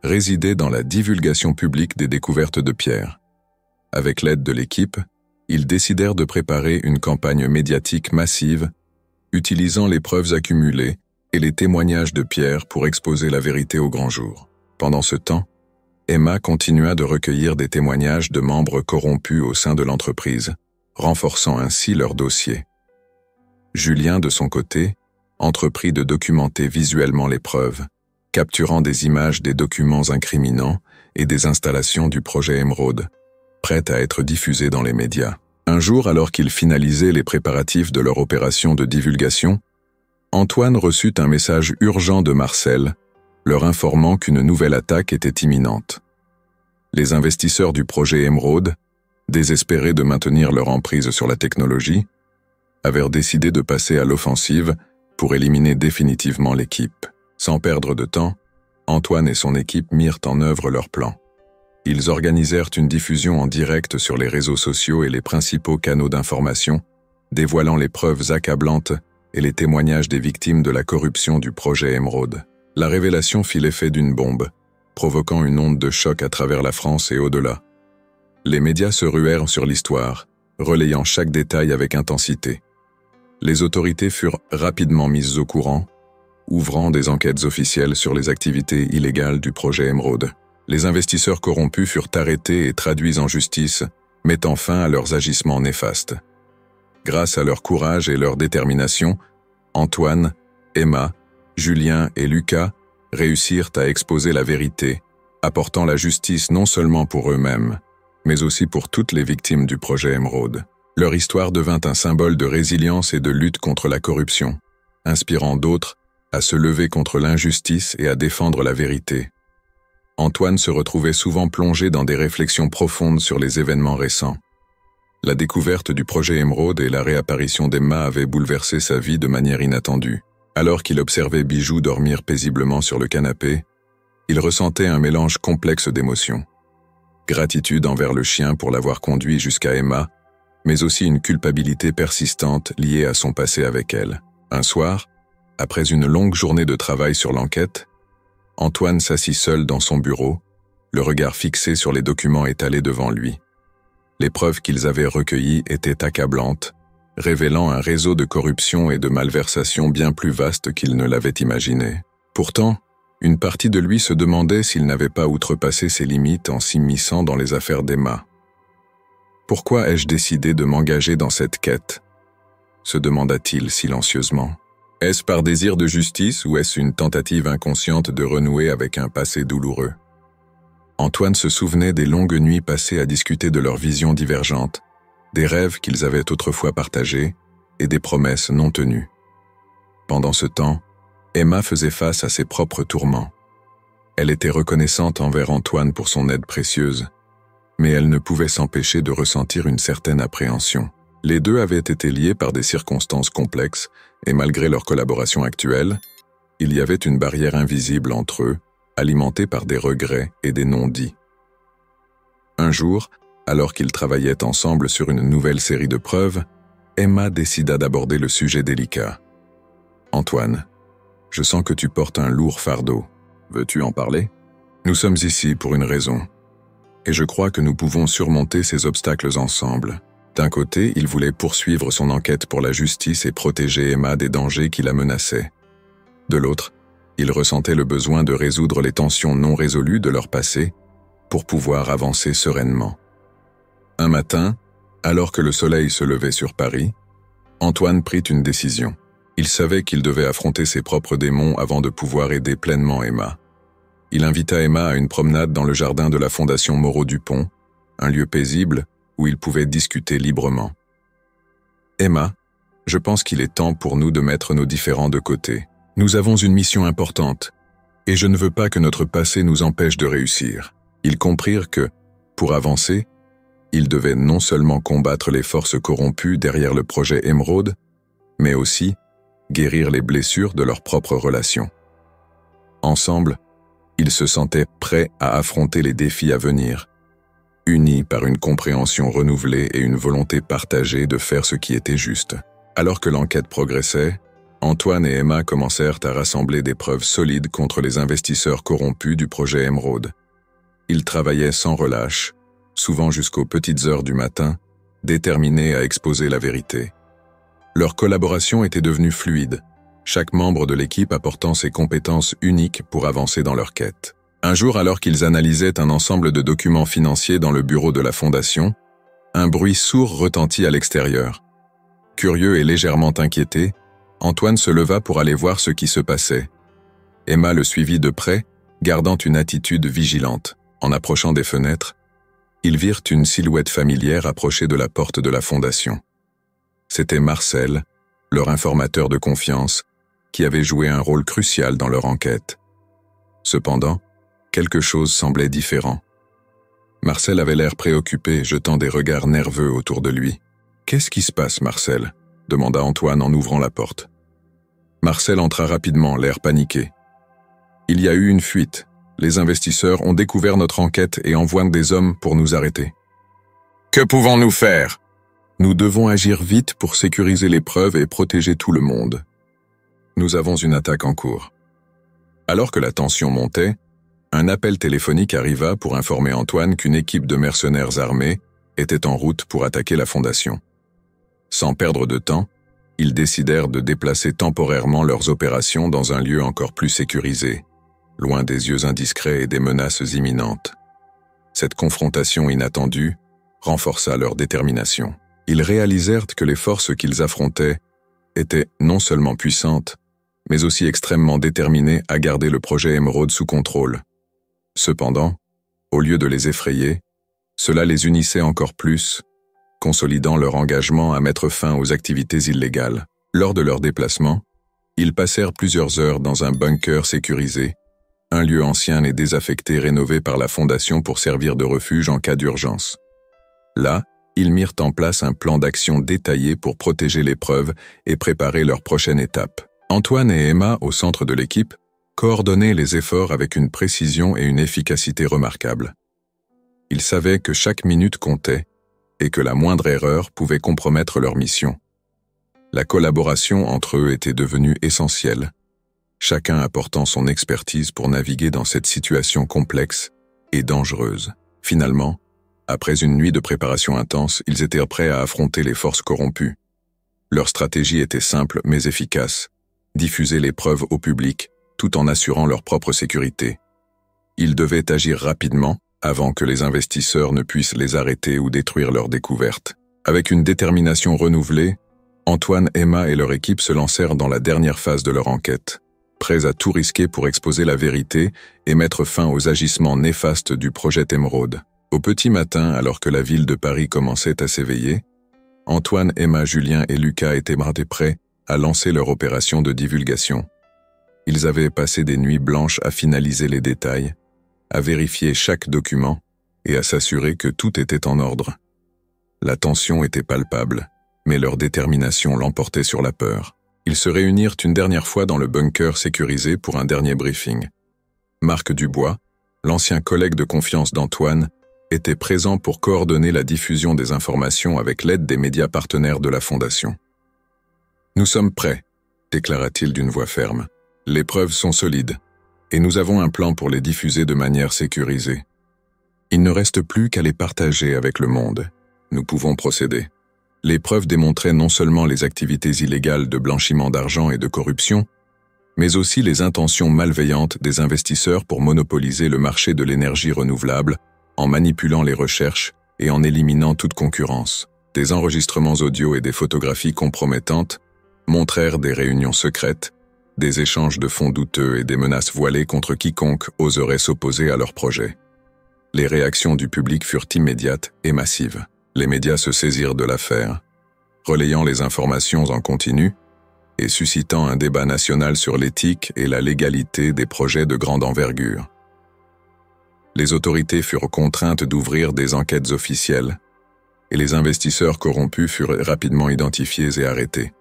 résidait dans la divulgation publique des découvertes de Pierre. Avec l'aide de l'équipe, ils décidèrent de préparer une campagne médiatique massive, utilisant les preuves accumulées et les témoignages de Pierre pour exposer la vérité au grand jour. Pendant ce temps, Emma continua de recueillir des témoignages de membres corrompus au sein de l'entreprise, renforçant ainsi leur dossier. Julien, de son côté, entreprit de documenter visuellement les preuves, capturant des images des documents incriminants et des installations du projet Émeraude, prêtes à être diffusées dans les médias. Un jour, alors qu'ils finalisaient les préparatifs de leur opération de divulgation, Antoine reçut un message urgent de Marcel, leur informant qu'une nouvelle attaque était imminente. Les investisseurs du projet Émeraude, désespérés de maintenir leur emprise sur la technologie, avaient décidé de passer à l'offensive pour éliminer définitivement l'équipe. Sans perdre de temps, Antoine et son équipe mirent en œuvre leur plan. Ils organisèrent une diffusion en direct sur les réseaux sociaux et les principaux canaux d'information, dévoilant les preuves accablantes et les témoignages des victimes de la corruption du projet Émeraude. La révélation fit l'effet d'une bombe, provoquant une onde de choc à travers la France et au-delà. Les médias se ruèrent sur l'histoire, relayant chaque détail avec intensité. Les autorités furent rapidement mises au courant, ouvrant des enquêtes officielles sur les activités illégales du projet Émeraude. Les investisseurs corrompus furent arrêtés et traduits en justice, mettant fin à leurs agissements néfastes. Grâce à leur courage et leur détermination, Antoine, Emma Julien et Lucas réussirent à exposer la vérité, apportant la justice non seulement pour eux-mêmes, mais aussi pour toutes les victimes du projet Émeraude. Leur histoire devint un symbole de résilience et de lutte contre la corruption, inspirant d'autres à se lever contre l'injustice et à défendre la vérité. Antoine se retrouvait souvent plongé dans des réflexions profondes sur les événements récents. La découverte du projet Émeraude et la réapparition d'Emma avaient bouleversé sa vie de manière inattendue. Alors qu'il observait Bijou dormir paisiblement sur le canapé, il ressentait un mélange complexe d'émotions. Gratitude envers le chien pour l'avoir conduit jusqu'à Emma, mais aussi une culpabilité persistante liée à son passé avec elle. Un soir, après une longue journée de travail sur l'enquête, Antoine s'assit seul dans son bureau, le regard fixé sur les documents étalés devant lui. Les preuves qu'ils avaient recueillies étaient accablantes, révélant un réseau de corruption et de malversation bien plus vaste qu'il ne l'avait imaginé. Pourtant, une partie de lui se demandait s'il n'avait pas outrepassé ses limites en s'immisçant dans les affaires d'Emma. « Pourquoi ai-je décidé de m'engager dans cette quête ?» se demanda-t-il silencieusement. Est-ce par désir de justice ou est-ce une tentative inconsciente de renouer avec un passé douloureux? Antoine se souvenait des longues nuits passées à discuter de leurs visions divergentes, des rêves qu'ils avaient autrefois partagés et des promesses non tenues. Pendant ce temps, Emma faisait face à ses propres tourments. Elle était reconnaissante envers Antoine pour son aide précieuse, mais elle ne pouvait s'empêcher de ressentir une certaine appréhension. Les deux avaient été liés par des circonstances complexes, et malgré leur collaboration actuelle, il y avait une barrière invisible entre eux, alimentée par des regrets et des non-dits. Un jour, alors qu'ils travaillaient ensemble sur une nouvelle série de preuves, Emma décida d'aborder le sujet délicat. « Antoine, je sens que tu portes un lourd fardeau. Veux-tu en parler? Nous sommes ici pour une raison. Et je crois que nous pouvons surmonter ces obstacles ensemble. » D'un côté, il voulait poursuivre son enquête pour la justice et protéger Emma des dangers qui la menaçaient. De l'autre, il ressentait le besoin de résoudre les tensions non résolues de leur passé pour pouvoir avancer sereinement. Un matin, alors que le soleil se levait sur Paris, Antoine prit une décision. Il savait qu'il devait affronter ses propres démons avant de pouvoir aider pleinement Emma. Il invita Emma à une promenade dans le jardin de la Fondation Moreau-Dupont, un lieu paisible où ils pouvaient discuter librement. « Emma, je pense qu'il est temps pour nous de mettre nos différends de côté. Nous avons une mission importante, et je ne veux pas que notre passé nous empêche de réussir. » Ils comprirent que, pour avancer, ils devaient non seulement combattre les forces corrompues derrière le projet Émeraude, mais aussi guérir les blessures de leurs propres relations. Ensemble, ils se sentaient prêts à affronter les défis à venir, unis par une compréhension renouvelée et une volonté partagée de faire ce qui était juste. Alors que l'enquête progressait, Antoine et Emma commencèrent à rassembler des preuves solides contre les investisseurs corrompus du projet Émeraude. Ils travaillaient sans relâche, souvent jusqu'aux petites heures du matin, déterminés à exposer la vérité. Leur collaboration était devenue fluide, chaque membre de l'équipe apportant ses compétences uniques pour avancer dans leur quête. Un jour, alors qu'ils analysaient un ensemble de documents financiers dans le bureau de la Fondation, un bruit sourd retentit à l'extérieur. Curieux et légèrement inquiété, Antoine se leva pour aller voir ce qui se passait. Emma le suivit de près, gardant une attitude vigilante. En approchant des fenêtres, ils virent une silhouette familière approcher de la porte de la Fondation. C'était Marcel, leur informateur de confiance, qui avait joué un rôle crucial dans leur enquête. Cependant, quelque chose semblait différent. Marcel avait l'air préoccupé, jetant des regards nerveux autour de lui. « Qu'est-ce qui se passe, Marcel ?» demanda Antoine en ouvrant la porte. Marcel entra rapidement, l'air paniqué. « Il y a eu une fuite. Les investisseurs ont découvert notre enquête et envoient des hommes pour nous arrêter. »« Que pouvons-nous faire ?»« Nous devons agir vite pour sécuriser les preuves et protéger tout le monde. Nous avons une attaque en cours. » Alors que la tension montait, un appel téléphonique arriva pour informer Antoine qu'une équipe de mercenaires armés était en route pour attaquer la Fondation. Sans perdre de temps, ils décidèrent de déplacer temporairement leurs opérations dans un lieu encore plus sécurisé, loin des yeux indiscrets et des menaces imminentes. Cette confrontation inattendue renforça leur détermination. Ils réalisèrent que les forces qu'ils affrontaient étaient non seulement puissantes, mais aussi extrêmement déterminés à garder le projet Émeraude sous contrôle. Cependant, au lieu de les effrayer, cela les unissait encore plus, consolidant leur engagement à mettre fin aux activités illégales. Lors de leur déplacement, ils passèrent plusieurs heures dans un bunker sécurisé, un lieu ancien et désaffecté rénové par la Fondation pour servir de refuge en cas d'urgence. Là, ils mirent en place un plan d'action détaillé pour protéger l'épreuve et préparer leur prochaine étape. Antoine et Emma, au centre de l'équipe, coordonnaient les efforts avec une précision et une efficacité remarquables. Ils savaient que chaque minute comptait et que la moindre erreur pouvait compromettre leur mission. La collaboration entre eux était devenue essentielle, chacun apportant son expertise pour naviguer dans cette situation complexe et dangereuse. Finalement, après une nuit de préparation intense, ils étaient prêts à affronter les forces corrompues. Leur stratégie était simple mais efficace: diffuser l'épreuve au public, tout en assurant leur propre sécurité. Ils devaient agir rapidement, avant que les investisseurs ne puissent les arrêter ou détruire leurs découvertes. Avec une détermination renouvelée, Antoine, Emma et leur équipe se lancèrent dans la dernière phase de leur enquête, prêts à tout risquer pour exposer la vérité et mettre fin aux agissements néfastes du projet Émeraude. Au petit matin, alors que la ville de Paris commençait à s'éveiller, Antoine, Emma, Julien et Lucas étaient prêts à lancer leur opération de divulgation. Ils avaient passé des nuits blanches à finaliser les détails, à vérifier chaque document et à s'assurer que tout était en ordre. La tension était palpable, mais leur détermination l'emportait sur la peur. Ils se réunirent une dernière fois dans le bunker sécurisé pour un dernier briefing. Marc Dubois, l'ancien collègue de confiance d'Antoine, était présent pour coordonner la diffusion des informations avec l'aide des médias partenaires de la Fondation. « Nous sommes prêts », déclara-t-il d'une voix ferme. « Les preuves sont solides, et nous avons un plan pour les diffuser de manière sécurisée. Il ne reste plus qu'à les partager avec le monde. Nous pouvons procéder. » Les preuves démontraient non seulement les activités illégales de blanchiment d'argent et de corruption, mais aussi les intentions malveillantes des investisseurs pour monopoliser le marché de l'énergie renouvelable en manipulant les recherches et en éliminant toute concurrence. Des enregistrements audio et des photographies compromettantes montrèrent des réunions secrètes, des échanges de fonds douteux et des menaces voilées contre quiconque oserait s'opposer à leur projet. Les réactions du public furent immédiates et massives. Les médias se saisirent de l'affaire, relayant les informations en continu et suscitant un débat national sur l'éthique et la légalité des projets de grande envergure. Les autorités furent contraintes d'ouvrir des enquêtes officielles et les investisseurs corrompus furent rapidement identifiés et arrêtés.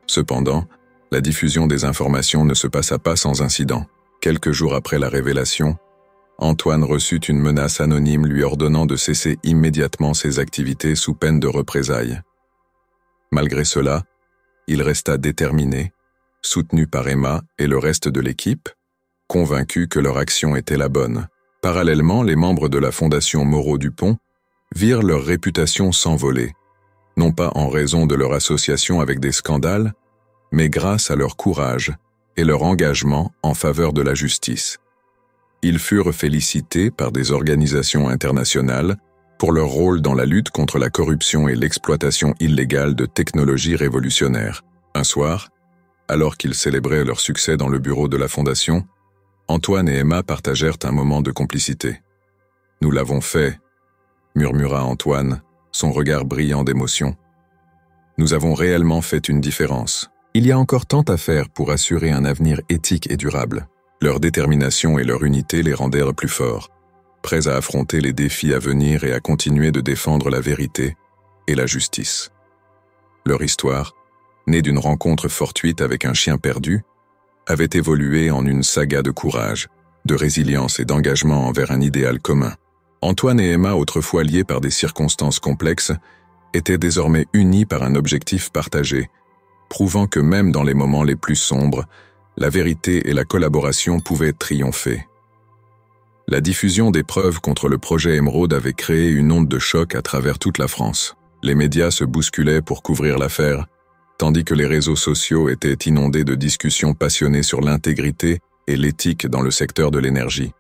Cependant, la diffusion des informations ne se passa pas sans incident. Quelques jours après la révélation, Antoine reçut une menace anonyme lui ordonnant de cesser immédiatement ses activités sous peine de représailles. Malgré cela, il resta déterminé, soutenu par Emma et le reste de l'équipe, convaincus que leur action était la bonne. Parallèlement, les membres de la Fondation Moreau-Dupont virent leur réputation s'envoler, non pas en raison de leur association avec des scandales, mais grâce à leur courage et leur engagement en faveur de la justice. Ils furent félicités par des organisations internationales pour leur rôle dans la lutte contre la corruption et l'exploitation illégale de technologies révolutionnaires. Un soir, alors qu'ils célébraient leur succès dans le bureau de la Fondation, Antoine et Emma partagèrent un moment de complicité. « Nous l'avons fait », murmura Antoine, son regard brillant d'émotion. « Nous avons réellement fait une différence. Il y a encore tant à faire pour assurer un avenir éthique et durable. » Leur détermination et leur unité les rendèrent plus forts, prêts à affronter les défis à venir et à continuer de défendre la vérité et la justice. Leur histoire, née d'une rencontre fortuite avec un chien perdu, avait évolué en une saga de courage, de résilience et d'engagement envers un idéal commun. Antoine et Emma, autrefois liés par des circonstances complexes, étaient désormais unis par un objectif partagé, prouvant que même dans les moments les plus sombres, la vérité et la collaboration pouvaient triompher. La diffusion des preuves contre le projet Émeraude avait créé une onde de choc à travers toute la France. Les médias se bousculaient pour couvrir l'affaire, tandis que les réseaux sociaux étaient inondés de discussions passionnées sur l'intégrité et l'éthique dans le secteur de l'énergie.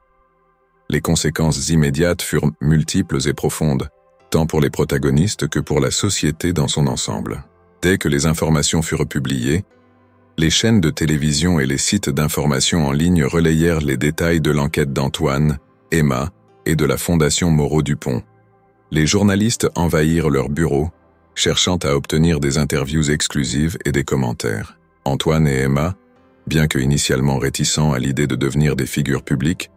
Les conséquences immédiates furent multiples et profondes, tant pour les protagonistes que pour la société dans son ensemble. Dès que les informations furent publiées, Les chaînes de télévision et les sites d'information en ligne relayèrent les détails de l'enquête d'Antoine, Emma et de la Fondation Moreau-Dupont. Les journalistes envahirent leurs bureaux, cherchant à obtenir des interviews exclusives et des commentaires. Antoine et Emma, bien que initialement réticents à l'idée de devenir des figures publiques,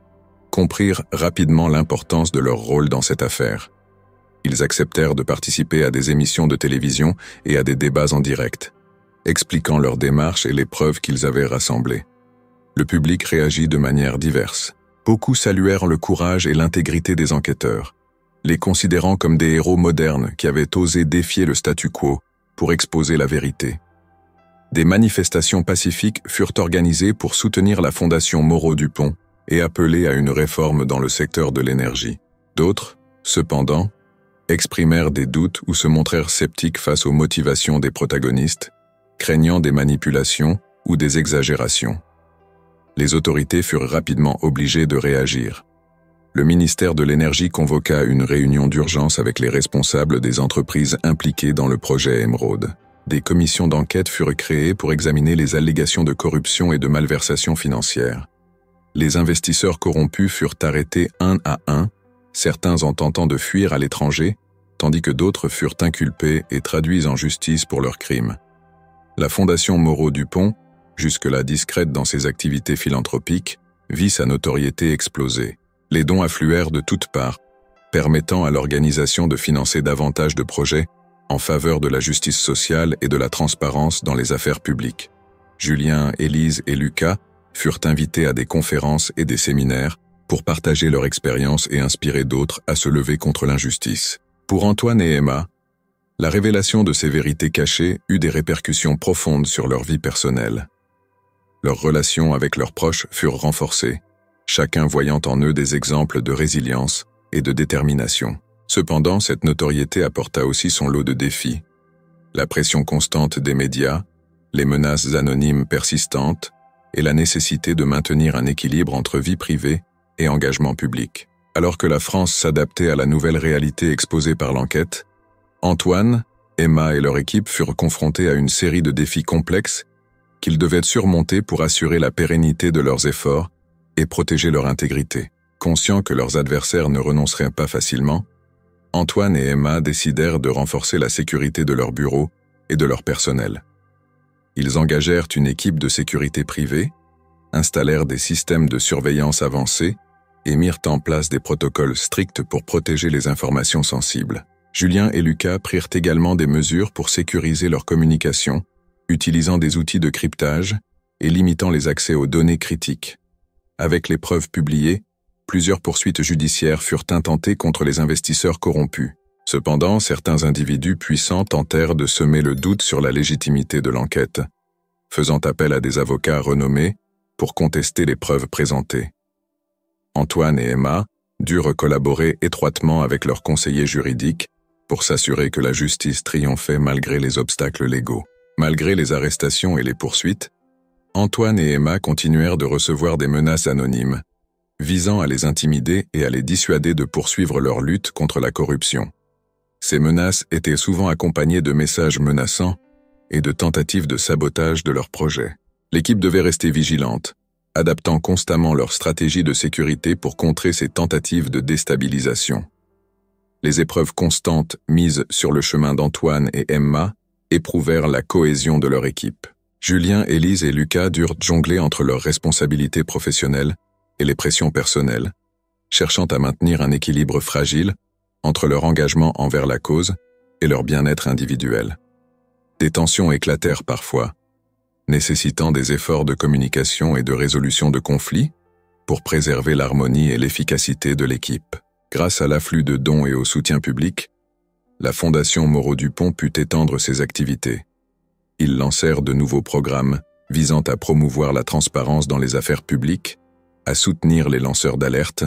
comprirent rapidement l'importance de leur rôle dans cette affaire. Ils acceptèrent de participer à des émissions de télévision et à des débats en direct, expliquant leur démarche et les preuves qu'ils avaient rassemblées. Le public réagit de manière diverse. Beaucoup saluèrent le courage et l'intégrité des enquêteurs, les considérant comme des héros modernes qui avaient osé défier le statu quo pour exposer la vérité. Des manifestations pacifiques furent organisées pour soutenir la Fondation Moreau-Dupont et appeler à une réforme dans le secteur de l'énergie. D'autres, cependant, exprimèrent des doutes ou se montrèrent sceptiques face aux motivations des protagonistes, craignant des manipulations ou des exagérations. Les autorités furent rapidement obligées de réagir. Le ministère de l'Énergie convoqua une réunion d'urgence avec les responsables des entreprises impliquées dans le projet Émeraude. Des commissions d'enquête furent créées pour examiner les allégations de corruption et de malversation financière. Les investisseurs corrompus furent arrêtés un à un, certains en tentant de fuir à l'étranger, tandis que d'autres furent inculpés et traduits en justice pour leurs crimes. La Fondation Moreau-Dupont, jusque-là discrète dans ses activités philanthropiques, vit sa notoriété exploser. Les dons affluèrent de toutes parts, permettant à l'organisation de financer davantage de projets en faveur de la justice sociale et de la transparence dans les affaires publiques. Julien, Élise et Lucas furent invités à des conférences et des séminaires pour partager leur expérience et inspirer d'autres à se lever contre l'injustice. Pour Antoine et Emma, la révélation de ces vérités cachées eut des répercussions profondes sur leur vie personnelle. Leurs relations avec leurs proches furent renforcées, chacun voyant en eux des exemples de résilience et de détermination. Cependant, cette notoriété apporta aussi son lot de défis. La pression constante des médias, les menaces anonymes persistantes et la nécessité de maintenir un équilibre entre vie privée et engagement public. Alors que la France s'adaptait à la nouvelle réalité exposée par l'enquête, Antoine, Emma et leur équipe furent confrontés à une série de défis complexes qu'ils devaient surmonter pour assurer la pérennité de leurs efforts et protéger leur intégrité. Conscients que leurs adversaires ne renonceraient pas facilement, Antoine et Emma décidèrent de renforcer la sécurité de leur bureau et de leur personnel. Ils engagèrent une équipe de sécurité privée, installèrent des systèmes de surveillance avancés et mirent en place des protocoles stricts pour protéger les informations sensibles. Julien et Lucas prirent également des mesures pour sécuriser leur communication, utilisant des outils de cryptage et limitant les accès aux données critiques. Avec les preuves publiées, plusieurs poursuites judiciaires furent intentées contre les investisseurs corrompus. Cependant, certains individus puissants tentèrent de semer le doute sur la légitimité de l'enquête, faisant appel à des avocats renommés pour contester les preuves présentées. Antoine et Emma durent collaborer étroitement avec leurs conseillers juridiques pour s'assurer que la justice triomphait malgré les obstacles légaux. Malgré les arrestations et les poursuites, Antoine et Emma continuèrent de recevoir des menaces anonymes, visant à les intimider et à les dissuader de poursuivre leur lutte contre la corruption. Ces menaces étaient souvent accompagnées de messages menaçants et de tentatives de sabotage de leurs projets. L'équipe devait rester vigilante, adaptant constamment leur stratégie de sécurité pour contrer ces tentatives de déstabilisation. Les épreuves constantes mises sur le chemin d'Antoine et Emma éprouvèrent la cohésion de leur équipe. Julien, Élise et Lucas durent jongler entre leurs responsabilités professionnelles et les pressions personnelles, cherchant à maintenir un équilibre fragile entre leur engagement envers la cause et leur bien-être individuel. Des tensions éclatèrent parfois, nécessitant des efforts de communication et de résolution de conflits pour préserver l'harmonie et l'efficacité de l'équipe. Grâce à l'afflux de dons et au soutien public, la Fondation Moreau-Dupont put étendre ses activités. Ils lancèrent de nouveaux programmes visant à promouvoir la transparence dans les affaires publiques, à soutenir les lanceurs d'alerte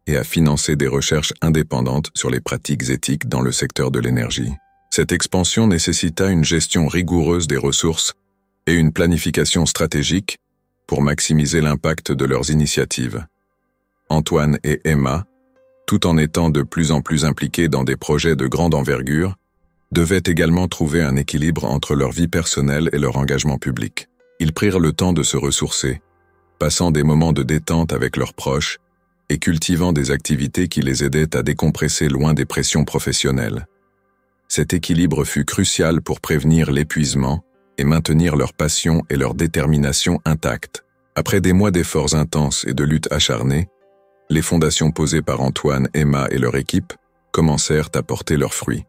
et à financer des recherches indépendantes sur les pratiques éthiques dans le secteur de l'énergie. Cette expansion nécessita une gestion rigoureuse des ressources et une planification stratégique pour maximiser l'impact de leurs initiatives. Antoine et Emma, tout en étant de plus en plus impliqués dans des projets de grande envergure, devaient également trouver un équilibre entre leur vie personnelle et leur engagement public. Ils prirent le temps de se ressourcer, passant des moments de détente avec leurs proches et cultivant des activités qui les aidaient à décompresser loin des pressions professionnelles. Cet équilibre fut crucial pour prévenir l'épuisement et maintenir leur passion et leur détermination intactes. Après des mois d'efforts intenses et de luttes acharnées, les fondations posées par Antoine, Emma et leur équipe commencèrent à porter leurs fruits.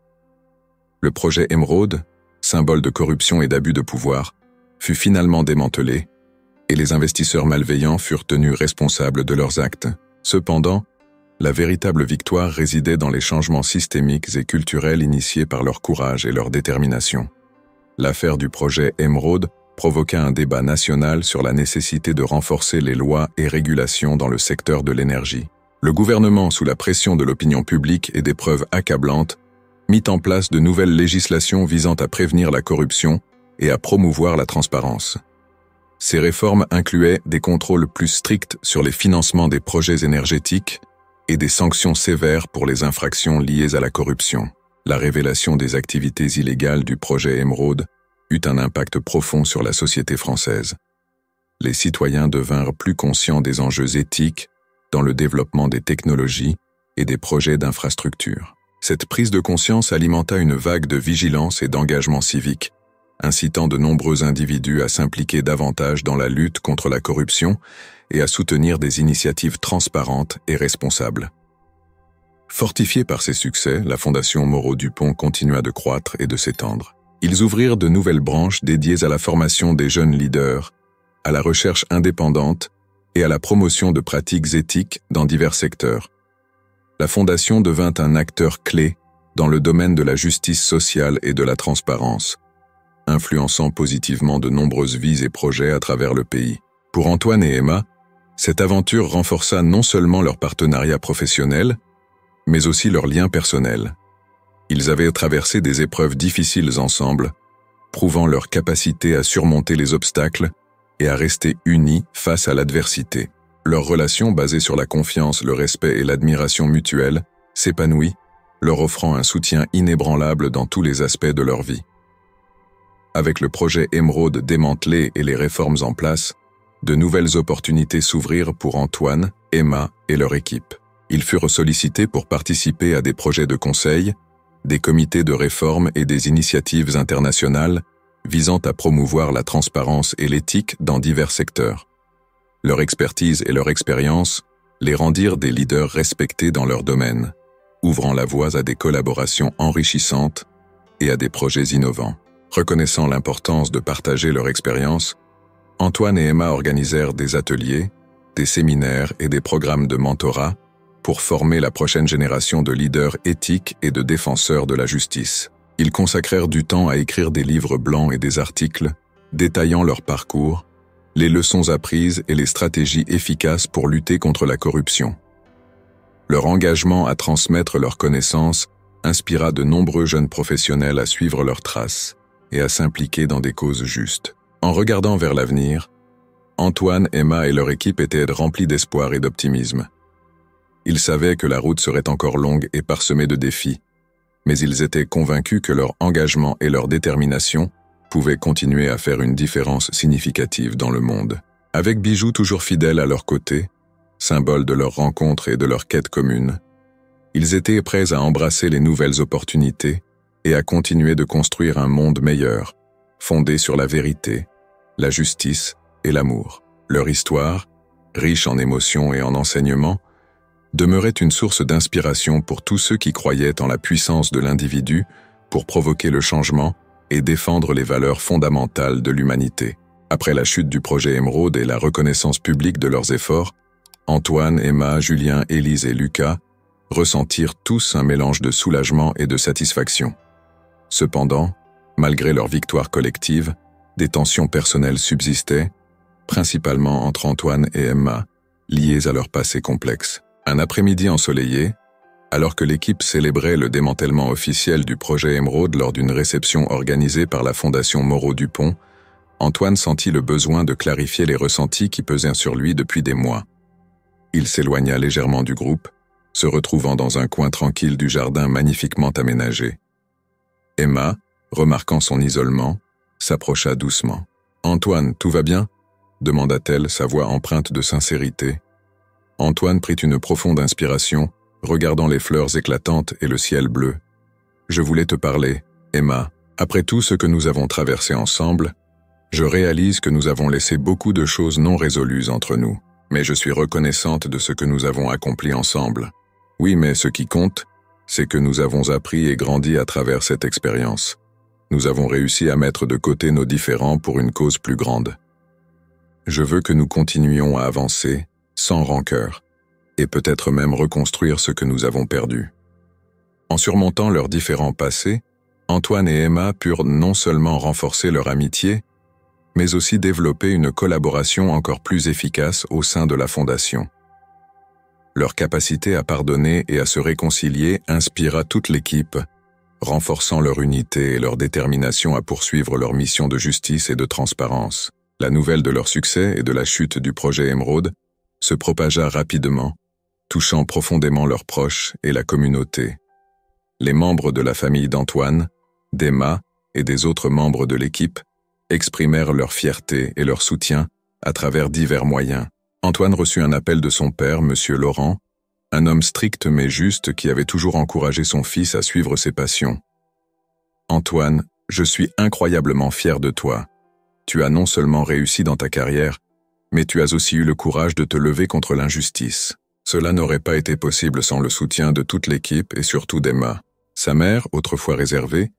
Le projet Émeraude, symbole de corruption et d'abus de pouvoir, fut finalement démantelé et les investisseurs malveillants furent tenus responsables de leurs actes. Cependant, la véritable victoire résidait dans les changements systémiques et culturels initiés par leur courage et leur détermination. L'affaire du projet Émeraude provoqua un débat national sur la nécessité de renforcer les lois et régulations dans le secteur de l'énergie. Le gouvernement, sous la pression de l'opinion publique et des preuves accablantes, mit en place de nouvelles législations visant à prévenir la corruption et à promouvoir la transparence. Ces réformes incluaient des contrôles plus stricts sur les financements des projets énergétiques et des sanctions sévères pour les infractions liées à la corruption. La révélation des activités illégales du projet Émeraude eut un impact profond sur la société française. Les citoyens devinrent plus conscients des enjeux éthiques dans le développement des technologies et des projets d'infrastructure. Cette prise de conscience alimenta une vague de vigilance et d'engagement civique, incitant de nombreux individus à s'impliquer davantage dans la lutte contre la corruption et à soutenir des initiatives transparentes et responsables. Fortifiée par ses succès, la Fondation Moreau-Dupont continua de croître et de s'étendre. Ils ouvrirent de nouvelles branches dédiées à la formation des jeunes leaders, à la recherche indépendante et à la promotion de pratiques éthiques dans divers secteurs. La Fondation devint un acteur clé dans le domaine de la justice sociale et de la transparence, influençant positivement de nombreuses vies et projets à travers le pays. Pour Antoine et Emma, cette aventure renforça non seulement leur partenariat professionnel, mais aussi leurs liens personnels. Ils avaient traversé des épreuves difficiles ensemble, prouvant leur capacité à surmonter les obstacles et à rester unis face à l'adversité. Leur relation basée sur la confiance, le respect et l'admiration mutuelle s'épanouit, leur offrant un soutien inébranlable dans tous les aspects de leur vie. Avec le projet Émeraude démantelé et les réformes en place, de nouvelles opportunités s'ouvrirent pour Antoine, Emma et leur équipe. Ils furent sollicités pour participer à des projets de conseil, des comités de réforme et des initiatives internationales visant à promouvoir la transparence et l'éthique dans divers secteurs. Leur expertise et leur expérience les rendirent des leaders respectés dans leur domaine, ouvrant la voie à des collaborations enrichissantes et à des projets innovants. Reconnaissant l'importance de partager leur expérience, Antoine et Emma organisèrent des ateliers, des séminaires et des programmes de mentorat pour former la prochaine génération de leaders éthiques et de défenseurs de la justice. Ils consacrèrent du temps à écrire des livres blancs et des articles détaillant leur parcours, les leçons apprises et les stratégies efficaces pour lutter contre la corruption. Leur engagement à transmettre leurs connaissances inspira de nombreux jeunes professionnels à suivre leurs traces et à s'impliquer dans des causes justes. En regardant vers l'avenir, Antoine, Emma et leur équipe étaient remplis d'espoir et d'optimisme. Ils savaient que la route serait encore longue et parsemée de défis, mais ils étaient convaincus que leur engagement et leur détermination pouvaient continuer à faire une différence significative dans le monde. Avec Bijou toujours fidèle à leur côté, symbole de leur rencontre et de leur quête commune, ils étaient prêts à embrasser les nouvelles opportunités et à continuer de construire un monde meilleur, fondé sur la vérité, la justice et l'amour. Leur histoire, riche en émotions et en enseignements, demeurait une source d'inspiration pour tous ceux qui croyaient en la puissance de l'individu pour provoquer le changement et défendre les valeurs fondamentales de l'humanité. Après la chute du projet Émeraude et la reconnaissance publique de leurs efforts, Antoine, Emma, Julien, Élise et Lucas ressentirent tous un mélange de soulagement et de satisfaction. Cependant, malgré leur victoire collective, des tensions personnelles subsistaient, principalement entre Antoine et Emma, liées à leur passé complexe. Un après-midi ensoleillé, alors que l'équipe célébrait le démantèlement officiel du projet Émeraude lors d'une réception organisée par la Fondation Moreau-Dupont, Antoine sentit le besoin de clarifier les ressentis qui pesaient sur lui depuis des mois. Il s'éloigna légèrement du groupe, se retrouvant dans un coin tranquille du jardin magnifiquement aménagé. Emma, remarquant son isolement, s'approcha doucement. Antoine, tout va bien? Demanda-t-elle, sa voix empreinte de sincérité. Antoine prit une profonde inspiration, regardant les fleurs éclatantes et le ciel bleu. Je voulais te parler, Emma. Après tout ce que nous avons traversé ensemble, je réalise que nous avons laissé beaucoup de choses non résolues entre nous, mais je suis reconnaissante de ce que nous avons accompli ensemble. Oui, mais ce qui compte, c'est que nous avons appris et grandi à travers cette expérience. Nous avons réussi à mettre de côté nos différends pour une cause plus grande. Je veux que nous continuions à avancer, sans rancœur, et peut-être même reconstruire ce que nous avons perdu. En surmontant leurs différends passés, Antoine et Emma purent non seulement renforcer leur amitié, mais aussi développer une collaboration encore plus efficace au sein de la Fondation. Leur capacité à pardonner et à se réconcilier inspira toute l'équipe, renforçant leur unité et leur détermination à poursuivre leur mission de justice et de transparence. La nouvelle de leur succès et de la chute du projet Émeraude se propagea rapidement, touchant profondément leurs proches et la communauté. Les membres de la famille d'Antoine, d'Emma et des autres membres de l'équipe exprimèrent leur fierté et leur soutien à travers divers moyens. Antoine reçut un appel de son père, M. Laurent, un homme strict mais juste qui avait toujours encouragé son fils à suivre ses passions. « Antoine, je suis incroyablement fier de toi. Tu as non seulement réussi dans ta carrière, mais tu as aussi eu le courage de te lever contre l'injustice. Cela n'aurait pas été possible sans le soutien de toute l'équipe et surtout d'Emma. » Sa mère, autrefois réservée,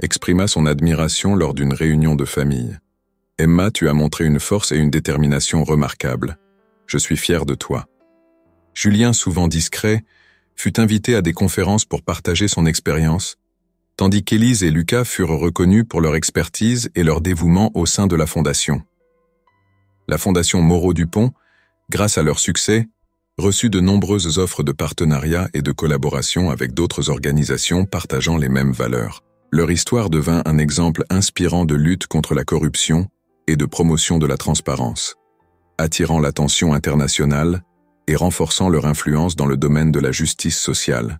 exprima son admiration lors d'une réunion de famille. « Emma, tu as montré une force et une détermination remarquables. Je suis fier de toi. » Julien, souvent discret, fut invité à des conférences pour partager son expérience, tandis qu'Élise et Lucas furent reconnus pour leur expertise et leur dévouement au sein de la Fondation. La Fondation Moreau-Dupont, grâce à leur succès, reçut de nombreuses offres de partenariat et de collaboration avec d'autres organisations partageant les mêmes valeurs. Leur histoire devint un exemple inspirant de lutte contre la corruption et de promotion de la transparence, attirant l'attention internationale et renforçant leur influence dans le domaine de la justice sociale.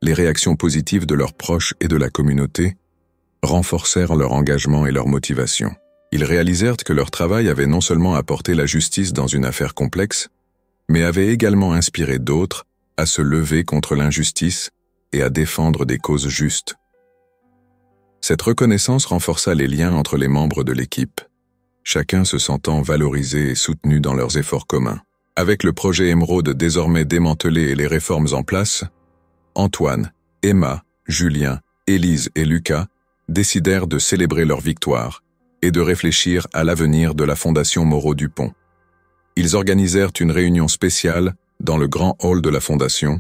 Les réactions positives de leurs proches et de la communauté renforcèrent leur engagement et leur motivation. Ils réalisèrent que leur travail avait non seulement apporté la justice dans une affaire complexe, mais avait également inspiré d'autres à se lever contre l'injustice et à défendre des causes justes. Cette reconnaissance renforça les liens entre les membres de l'équipe, chacun se sentant valorisé et soutenu dans leurs efforts communs. Avec le projet Émeraude désormais démantelé et les réformes en place, Antoine, Emma, Julien, Élise et Lucas décidèrent de célébrer leur victoire et de réfléchir à l'avenir de la Fondation Moreau-Dupont. Ils organisèrent une réunion spéciale dans le grand hall de la Fondation,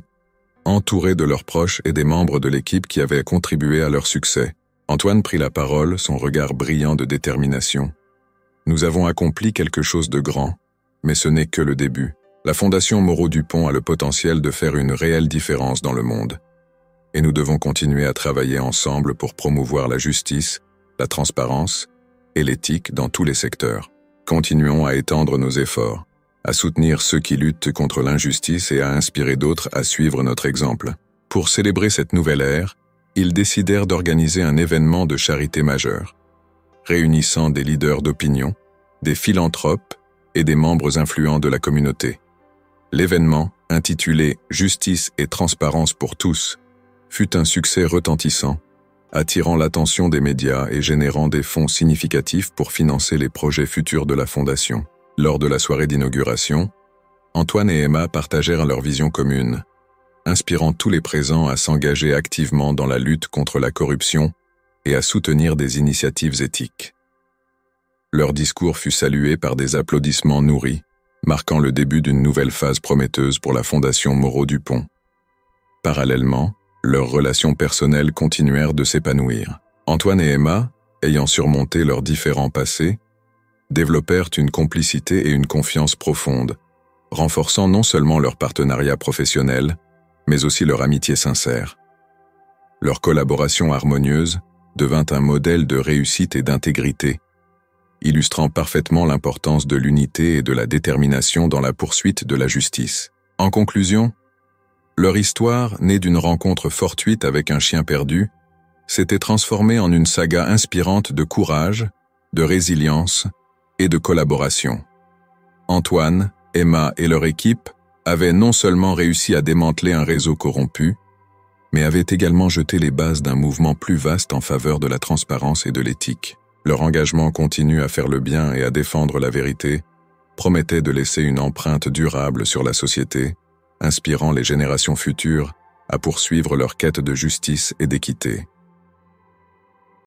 entourés de leurs proches et des membres de l'équipe qui avaient contribué à leur succès. Antoine prit la parole, son regard brillant de détermination. « Nous avons accompli quelque chose de grand, mais ce n'est que le début. La Fondation Moreau-Dupont a le potentiel de faire une réelle différence dans le monde. Et nous devons continuer à travailler ensemble pour promouvoir la justice, la transparence et l'éthique dans tous les secteurs. Continuons à étendre nos efforts, à soutenir ceux qui luttent contre l'injustice et à inspirer d'autres à suivre notre exemple. » Pour célébrer cette nouvelle ère, ils décidèrent d'organiser un événement de charité majeur, réunissant des leaders d'opinion, des philanthropes et des membres influents de la communauté. L'événement, intitulé « Justice et transparence pour tous », fut un succès retentissant, attirant l'attention des médias et générant des fonds significatifs pour financer les projets futurs de la Fondation. Lors de la soirée d'inauguration, Antoine et Emma partagèrent leur vision commune, inspirant tous les présents à s'engager activement dans la lutte contre la corruption et à soutenir des initiatives éthiques. Leur discours fut salué par des applaudissements nourris, marquant le début d'une nouvelle phase prometteuse pour la Fondation Moreau-Dupont. Parallèlement, leurs relations personnelles continuèrent de s'épanouir. Antoine et Emma, ayant surmonté leurs différends passés, développèrent une complicité et une confiance profonde, renforçant non seulement leur partenariat professionnel, mais aussi leur amitié sincère. Leur collaboration harmonieuse devint un modèle de réussite et d'intégrité, illustrant parfaitement l'importance de l'unité et de la détermination dans la poursuite de la justice. En conclusion, leur histoire, née d'une rencontre fortuite avec un chien perdu, s'était transformée en une saga inspirante de courage, de résilience et de collaboration. Antoine, Emma et leur équipe avaient non seulement réussi à démanteler un réseau corrompu, mais avaient également jeté les bases d'un mouvement plus vaste en faveur de la transparence et de l'éthique. Leur engagement continu à faire le bien et à défendre la vérité promettait de laisser une empreinte durable sur la société, inspirant les générations futures à poursuivre leur quête de justice et d'équité.